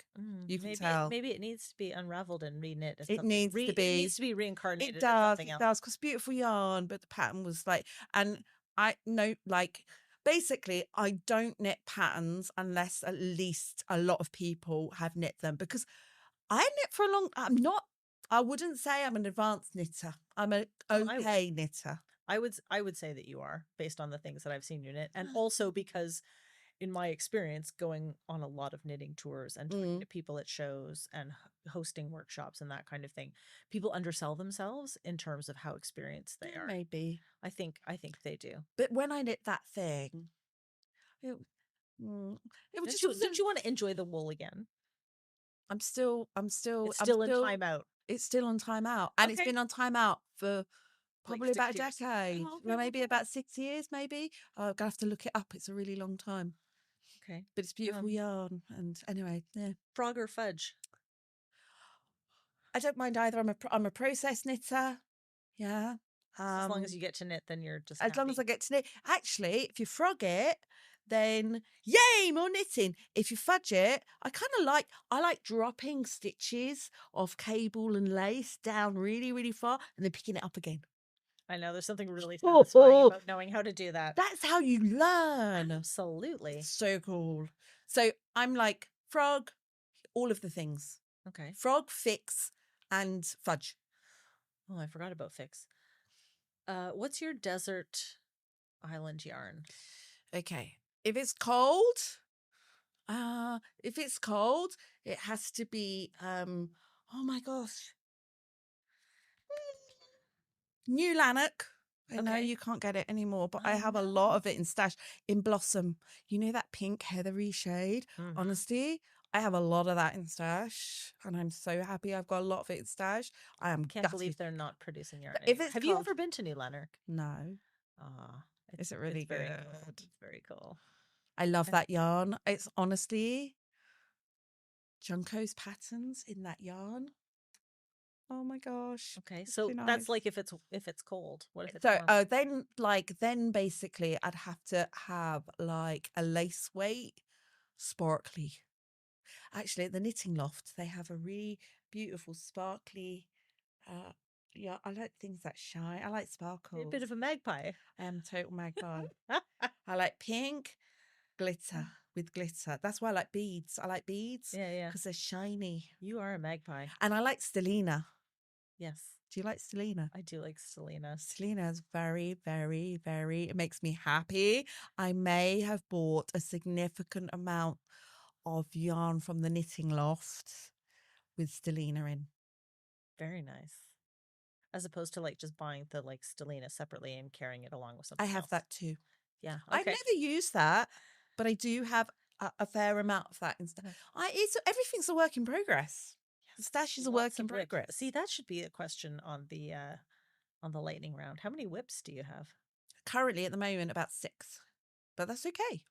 You can tell. Maybe it needs to be unraveled and reknit as It something. needs to It be. needs to be reincarnated It as does, something it else. does, because beautiful yarn, but the pattern was like, and I know, like, basically, I don't knit patterns unless at least a lot of people have knit them, because I knit for a long. I wouldn't say I'm an advanced knitter. I'm an okay knitter. I would say that you are based on the things that I've seen you knit, and also because in my experience going on a lot of knitting tours and talking to people at shows and hosting workshops and that kind of thing, people undersell themselves in terms of how experienced they are. Maybe. I think they do. But when I knit that thing, it, it was just Don't wasn't. you want to enjoy the wool again? It's still in timeout. It's still on timeout, and it's Okay. been on timeout for Like probably 6 about a years. decade. Oh, okay, Well, maybe okay. about 6 years, maybe. I'm gonna have to look it up. It's a really long time, Okay. but it's beautiful yarn. And anyway, yeah, Frog or fudge? I don't mind either. I'm a process knitter. Yeah. As long as you get to knit, then you're just As long as happy. I get to knit. Actually, if you frog it, then yay, more knitting. If you fudge it, I like dropping stitches of cable and lace down really, really far and then picking it up again. I know there's something really satisfying Oh, about knowing how to do that. that's how you learn. Absolutely. So cool. So I'm like frog, all of the things. Okay. Frog, fix, and fudge. Oh, I forgot about fix. What's your desert island yarn? Okay. If it's cold, it has to be oh my gosh. New Lanark. I know you can't get it anymore, but I have a lot of it in stash in Blossom. You know that pink heathery shade? Honestly, I have a lot of that in stash, and I'm so happy I've got a lot of it in stash. I am Can't gutted. believe they're not producing yarn If anymore. it's Have you ever been to New Lanark? No. Is it really very good? cool. It's very cool. I love that yarn. It's honestly Junko's patterns in that yarn. Oh my gosh. Okay, It's really so that's nice. like if it's cold. What if it's So, warm? then basically I'd have to have like a lace weight sparkly. Actually, at the Knitting Loft, they have a really beautiful sparkly. Uh, yeah, I like things that shine. I like You're a sparkles. bit of a magpie. I am a total magpie. I like pink glitter with glitter. That's why I like beads. I like beads Yeah, yeah. because they're shiny. You are a magpie. And I like stellina. Yes, Do you like stellina? I do like Salina. Stellina is very, very, very, it makes me happy. I may have bought a significant amount of yarn from the Knitting Loft with stellina in. Very nice. As opposed to like just buying the like Stelina separately and carrying it along with I something have else. that too. Yeah. I've Okay. never used that, but I do have a fair amount of that instead. It's everything's a work in progress. The stash is a work Lots in of whips. progress. See, that should be a question on the lightning round. How many whips do you have? Currently at the moment about 6, but that's okay.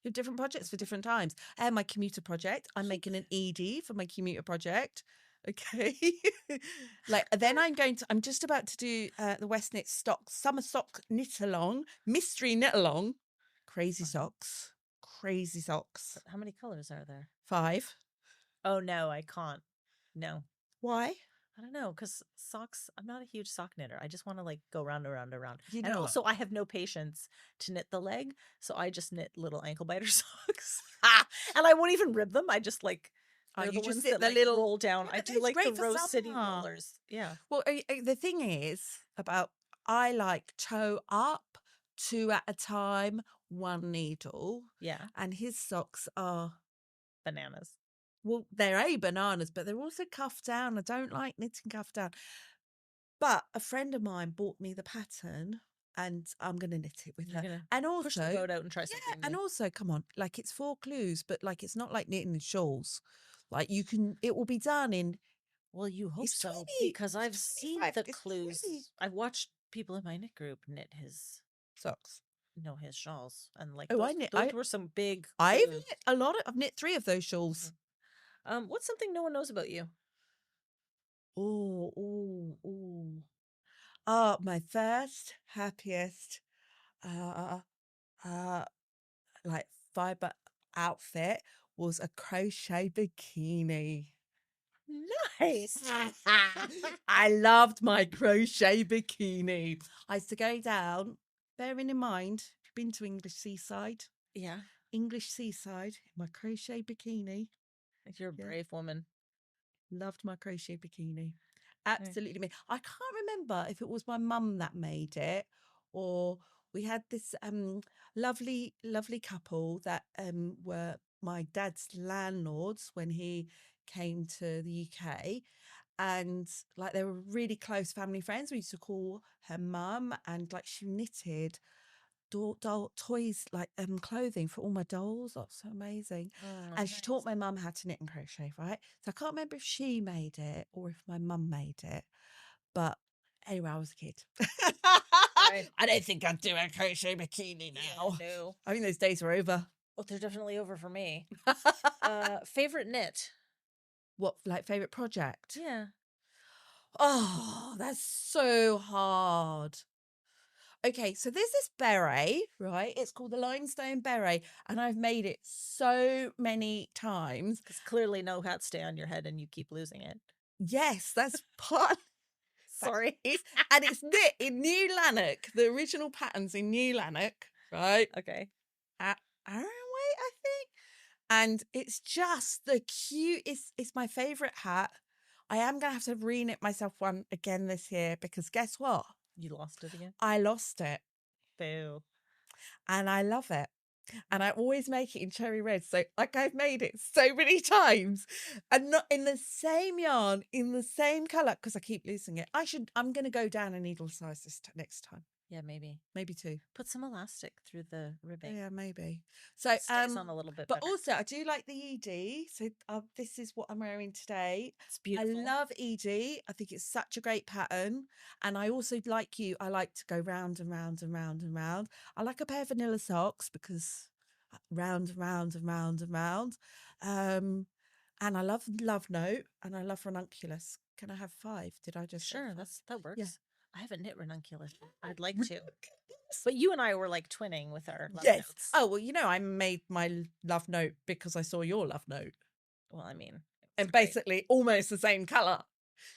We have different projects for different times. I have my commuter project. I'm making an ED for my commuter project. Okay. Like then I'm just about to do the West Knit stock summer sock knit along, mystery knit along. Crazy socks. Crazy socks. How many colors are there? 5. Oh no, I can't. No. Why? I don't know, because socks, I'm not a huge sock knitter. I just want to like go round and round and round. You And know what? also I have no patience to knit the leg, so I just knit little ankle biter socks. And I won't even rib them. I just like Oh, they're you the just ones sit that the like little. roll down. Yeah, I but do it's like the great for Rose City summer. rollers. Yeah. Well, the thing is about I like toe up, 2 at a time, 1 needle, Yeah. and his socks are Bananas. well, they're bananas, but they're also cuffed down. I don't like knitting cuffed down. But a friend of mine bought me the pattern, and I'm going to knit it with You're her. gonna And push the also, boat out and try yeah, something and new. also, come on, like it's 4 clues, but like it's not like knitting shawls. Like you can, it will be done in. Well, you hope It's so, 20, because it's I've seen 25, the it's 20 clues. I've watched people in my knit group knit his socks. his shawls, and like Oh, those those were some big I've clues. knit a lot of, I've knit 3 of those shawls. What's something no one knows about you? Oh, oh, oh. Oh, my first happiest uh uh like fiber outfit was a crochet bikini. Nice. I loved my crochet bikini. I used to go down, bearing in mind, been to English Seaside, Yeah, English Seaside, in my crochet bikini. you're a Yeah, brave woman. loved my crochet bikini. Right. Absolutely. I can't remember if it was my mum that made it or we had this lovely, lovely couple that were my dad's landlords when he came to the UK. And like they were really close family friends. We used to call her mum and like she knitted doll toys like clothing for all my dolls. That's so amazing. Oh, And she taught nice. my mum how to knit and crochet, right? So I can't remember if she made it or if my mum made it. But anyway, I was a kid. Right. I don't think I'd do a crochet bikini Yeah, now. no. I think those days are over. Well, they're definitely over for me. Favorite knit? What, like favorite project? Yeah. Oh, that's so hard. Okay, so there's this beret, right? It's called the limestone beret, and I've made it so many times. Because clearly no hats stay on your head and you keep losing it. Yes, that's part. Sorry. And it's knit in New Lanark. The original pattern's in New Lanark, right? Okay. At Arroway, I think. And it's just the cutest. It's my favourite hat. I am going to have to re-knit myself one again this year because guess what? You lost it again? I lost it Boo. and I love it. And I always make it in cherry red. So like I've made it so many times and not in the same yarn, in the same colour because I keep losing it. I'm going to go down a needle size next time. Yeah, maybe. Maybe 2. Put some elastic through the ribbing. Yeah, maybe. So, It stays on a little bit but better. also I do like the ED. So this is what I'm wearing today. It's I beautiful. love ED. I think it's such a great pattern. And I also like you. I like to go round and round and round and round. I like a pair of vanilla socks because round and round and round and round. And I love Love Note and I love Ranunculus Can I have 5? Did I just say Sure, 5? that Yeah. works. I haven't knit ranunculus. I'd like to. But you and I were like twinning with our love Yes. notes. Oh, well, I made my love note because I saw your love note. Well, I mean, it's And great. basically almost the same colour.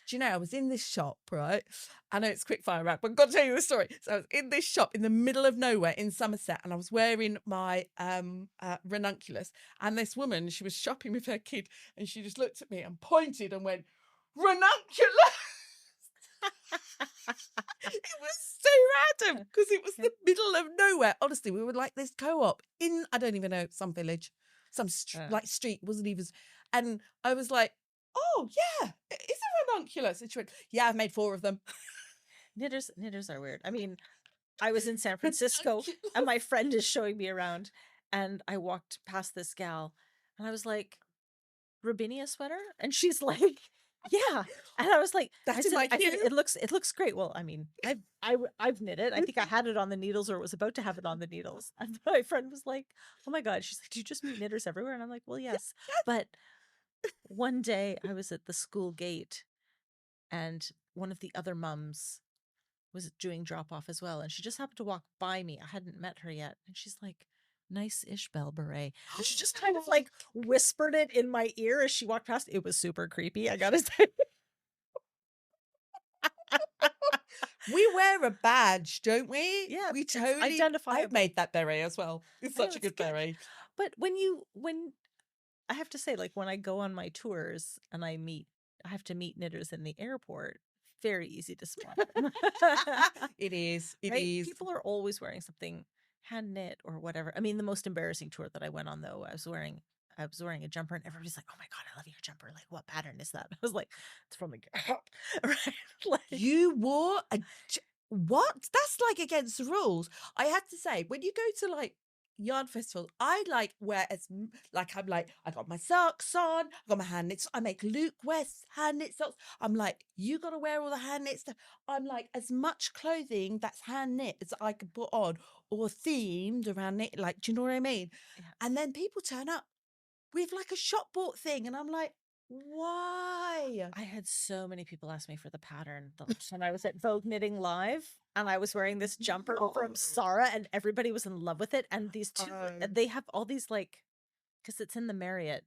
Do you know, I was in this shop, right? I know it's quick fire rap, but I've got to tell you the story. So I was in this shop in the middle of nowhere in Somerset, and I was wearing my ranunculus. And this woman, she was shopping with her kid, and she just looked at me and pointed and went, ranunculus! It was so random because it was the middle of nowhere. Honestly, we were like this co-op in, I don't even know, some village, some like street, wasn't even. And I was like, oh, yeah, it is a ranunculus. And she went, yeah, I've made 4 of them. Knitters are weird. I mean, I was in San Francisco and my friend is showing me around, and I walked past this gal and I was like, Robinia sweater? And she's like, yeah. And I was like, That's in my I said, queue. it looks great. Well, I mean, I've knit it. I think I had it on the needles or was about to have it on the needles. And my friend was like, oh my God. She's like, do you just meet knitters everywhere? And I'm like, well, yes. But one day I was at the school gate and one of the other mums was doing drop off as well. And she just happened to walk by me. I hadn't met her yet. And she's like, nice ish bell beret. And she just kind of like whispered it in my ear as she walked past. It was super creepy, I gotta say. We wear a badge, don't we? Yeah, We it's totally. identifiable. I've made that beret as well. It's I know, such a good beret. But when I have to say, like when I go on my tours and I have to meet knitters in the airport, very easy to spot. It is. It Right? is. People are always wearing something hand knit or whatever. I mean, the most embarrassing tour that I went on though, I was wearing a jumper and everybody's like, "Oh my God, I love your jumper. Like, what pattern is that?" I was like, "It's from the Gap." Right? Like, You wore a what? That's like against the rules. I had to say, when you go to like yarn festivals, I like wear like I'm like I got my socks on, I got my hand knits. I make Luke West hand knit socks. I'm like, you gotta wear all the hand knit stuff. I'm like as much clothing that's hand knit as I can put on or themed around knit. Like, do you know what I mean? yeah. And then people turn up with like a shop bought thing, and I'm like, why? I had so many people ask me for the pattern when I was at Vogue Knitting Live, and I was wearing this jumper from Sarah, and everybody was in love with it. And these two, they have all these like, because it's in the Marriott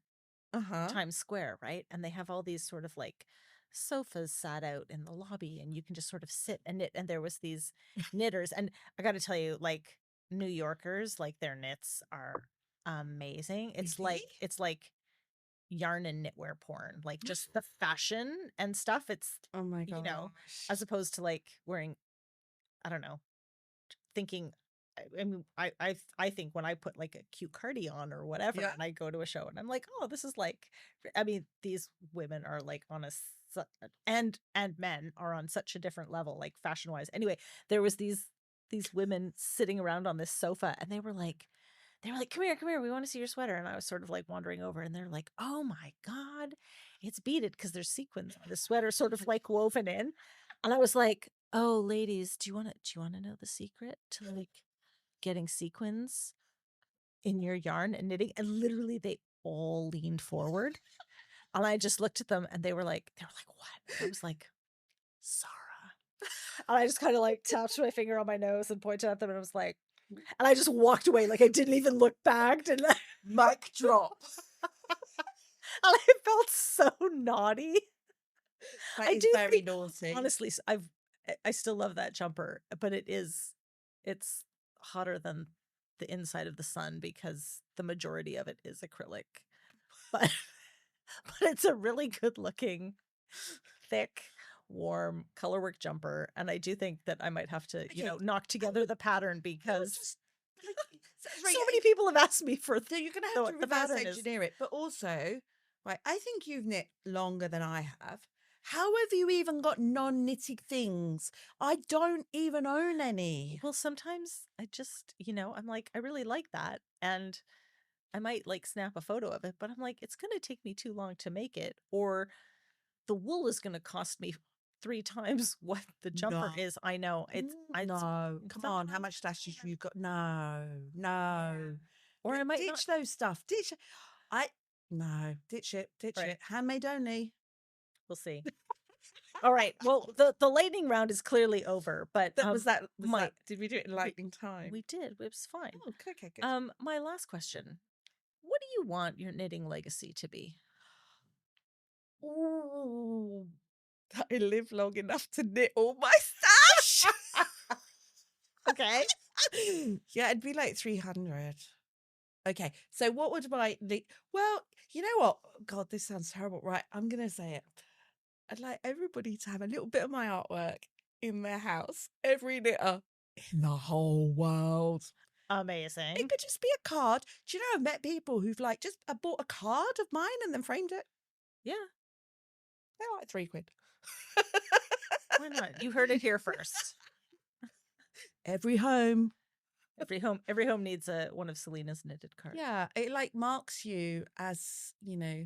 Times Square, right? And they have all these sort of like sofas sat out in the lobby, and you can just sort of sit and knit. And there was these knitters, and I got to tell you, like New Yorkers, like their knits are amazing. It's Really? like yarn and knitwear porn, like just the fashion and stuff. It's, Oh my you gosh. know, as opposed to like wearing, I don't know, thinking. I mean, I think when I put like a cute cardi on or whatever, Yeah. and I go to a show and I'm like, oh, this is like, I mean, these women are like on a and men are on such a different level, like fashion wise. Anyway, there was these women sitting around on this sofa, and they were like, come here, we want to see your sweater. And I was sort of like wandering over, and they're like, oh my God, it's beaded because there's sequins on the sweater sort of like woven in. And I was like, oh, ladies, do you want to know the secret to like getting sequins in your yarn and knitting? And literally they all leaned forward. And I just looked at them, and they were like, what? I was like, Sarah. And I just kind of like tapped my finger on my nose and pointed at them, and I was like, and I just walked away, like I didn't even look back. And Mic drop. I felt so naughty. That I is do very think, naughty. honestly, I still love that jumper, but it's hotter than the inside of the sun because the majority of it is acrylic. But but it's a really good looking, thick, warm colorwork jumper, and I do think that I might have to, knock together the pattern because so many people have asked me for. So you're going to have to the reverse pattern is. engineer it, but also, right? I think you've knit longer than I have. How have you even got non-knitted things? I don't even own any. Well, sometimes I just, I'm like, I really like that, and I might like snap a photo of it, but I'm like, it's going to take me too long to make it, or the wool is going to cost me 3 times what the jumper No. is. I know No, come on. How much stashes have you got? No. Or I might ditch not. those stuff. No, ditch it. Right. Handmade only. We'll see. All right. Well, the lightning round is clearly over, but Was that my did we do it in lightning time? we did. It was fine. Oh, okay, good. My last question. What do you want your knitting legacy to be? Ooh, that I live long enough to knit all my stash. Okay. Yeah, it'd be like 300. Okay, so what would well, you know what? God, this sounds terrible. Right, I'm gonna say it. I'd like everybody to have a little bit of my artwork in their house. Every knitter in the whole world. Amazing. It could just be a card. Do you know, I've met people who've like just bought a card of mine and then framed it. Yeah. They're like £3. Why not? You heard it here first. Every home. Every home needs one of Selena's knitted cards. Yeah, it like marks you as, you know,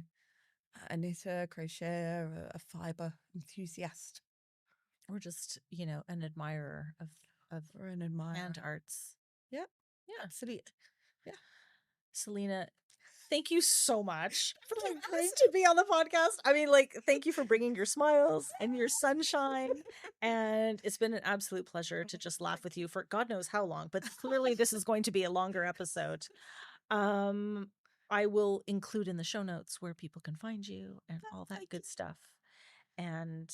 a knitter, crocheter, a fiber enthusiast. Or just, you know, an admirer of Or an admirer. hand arts. Yeah. Yeah. Absolutely. Yeah. Selena, thank you so much for Thank agreeing you. to be on the podcast. I mean, like, thank you for bringing your smiles and your sunshine. And it's been an absolute pleasure to just laugh with you for God knows how long, but clearly this is going to be a longer episode. I will include in the show notes where people can find you and all that good stuff. And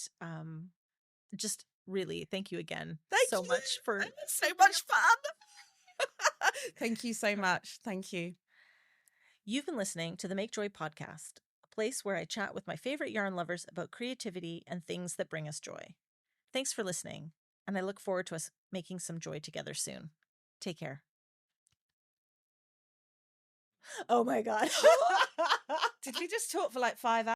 just really thank you again so much for so much fun. Thank you so much. Thank you. You've been listening to the Make Joy podcast, a place where I chat with my favorite yarn lovers about creativity and things that bring us joy. Thanks for listening, and I look forward to us making some joy together soon. Take care. Oh my God. Did we just talk for like 5 hours?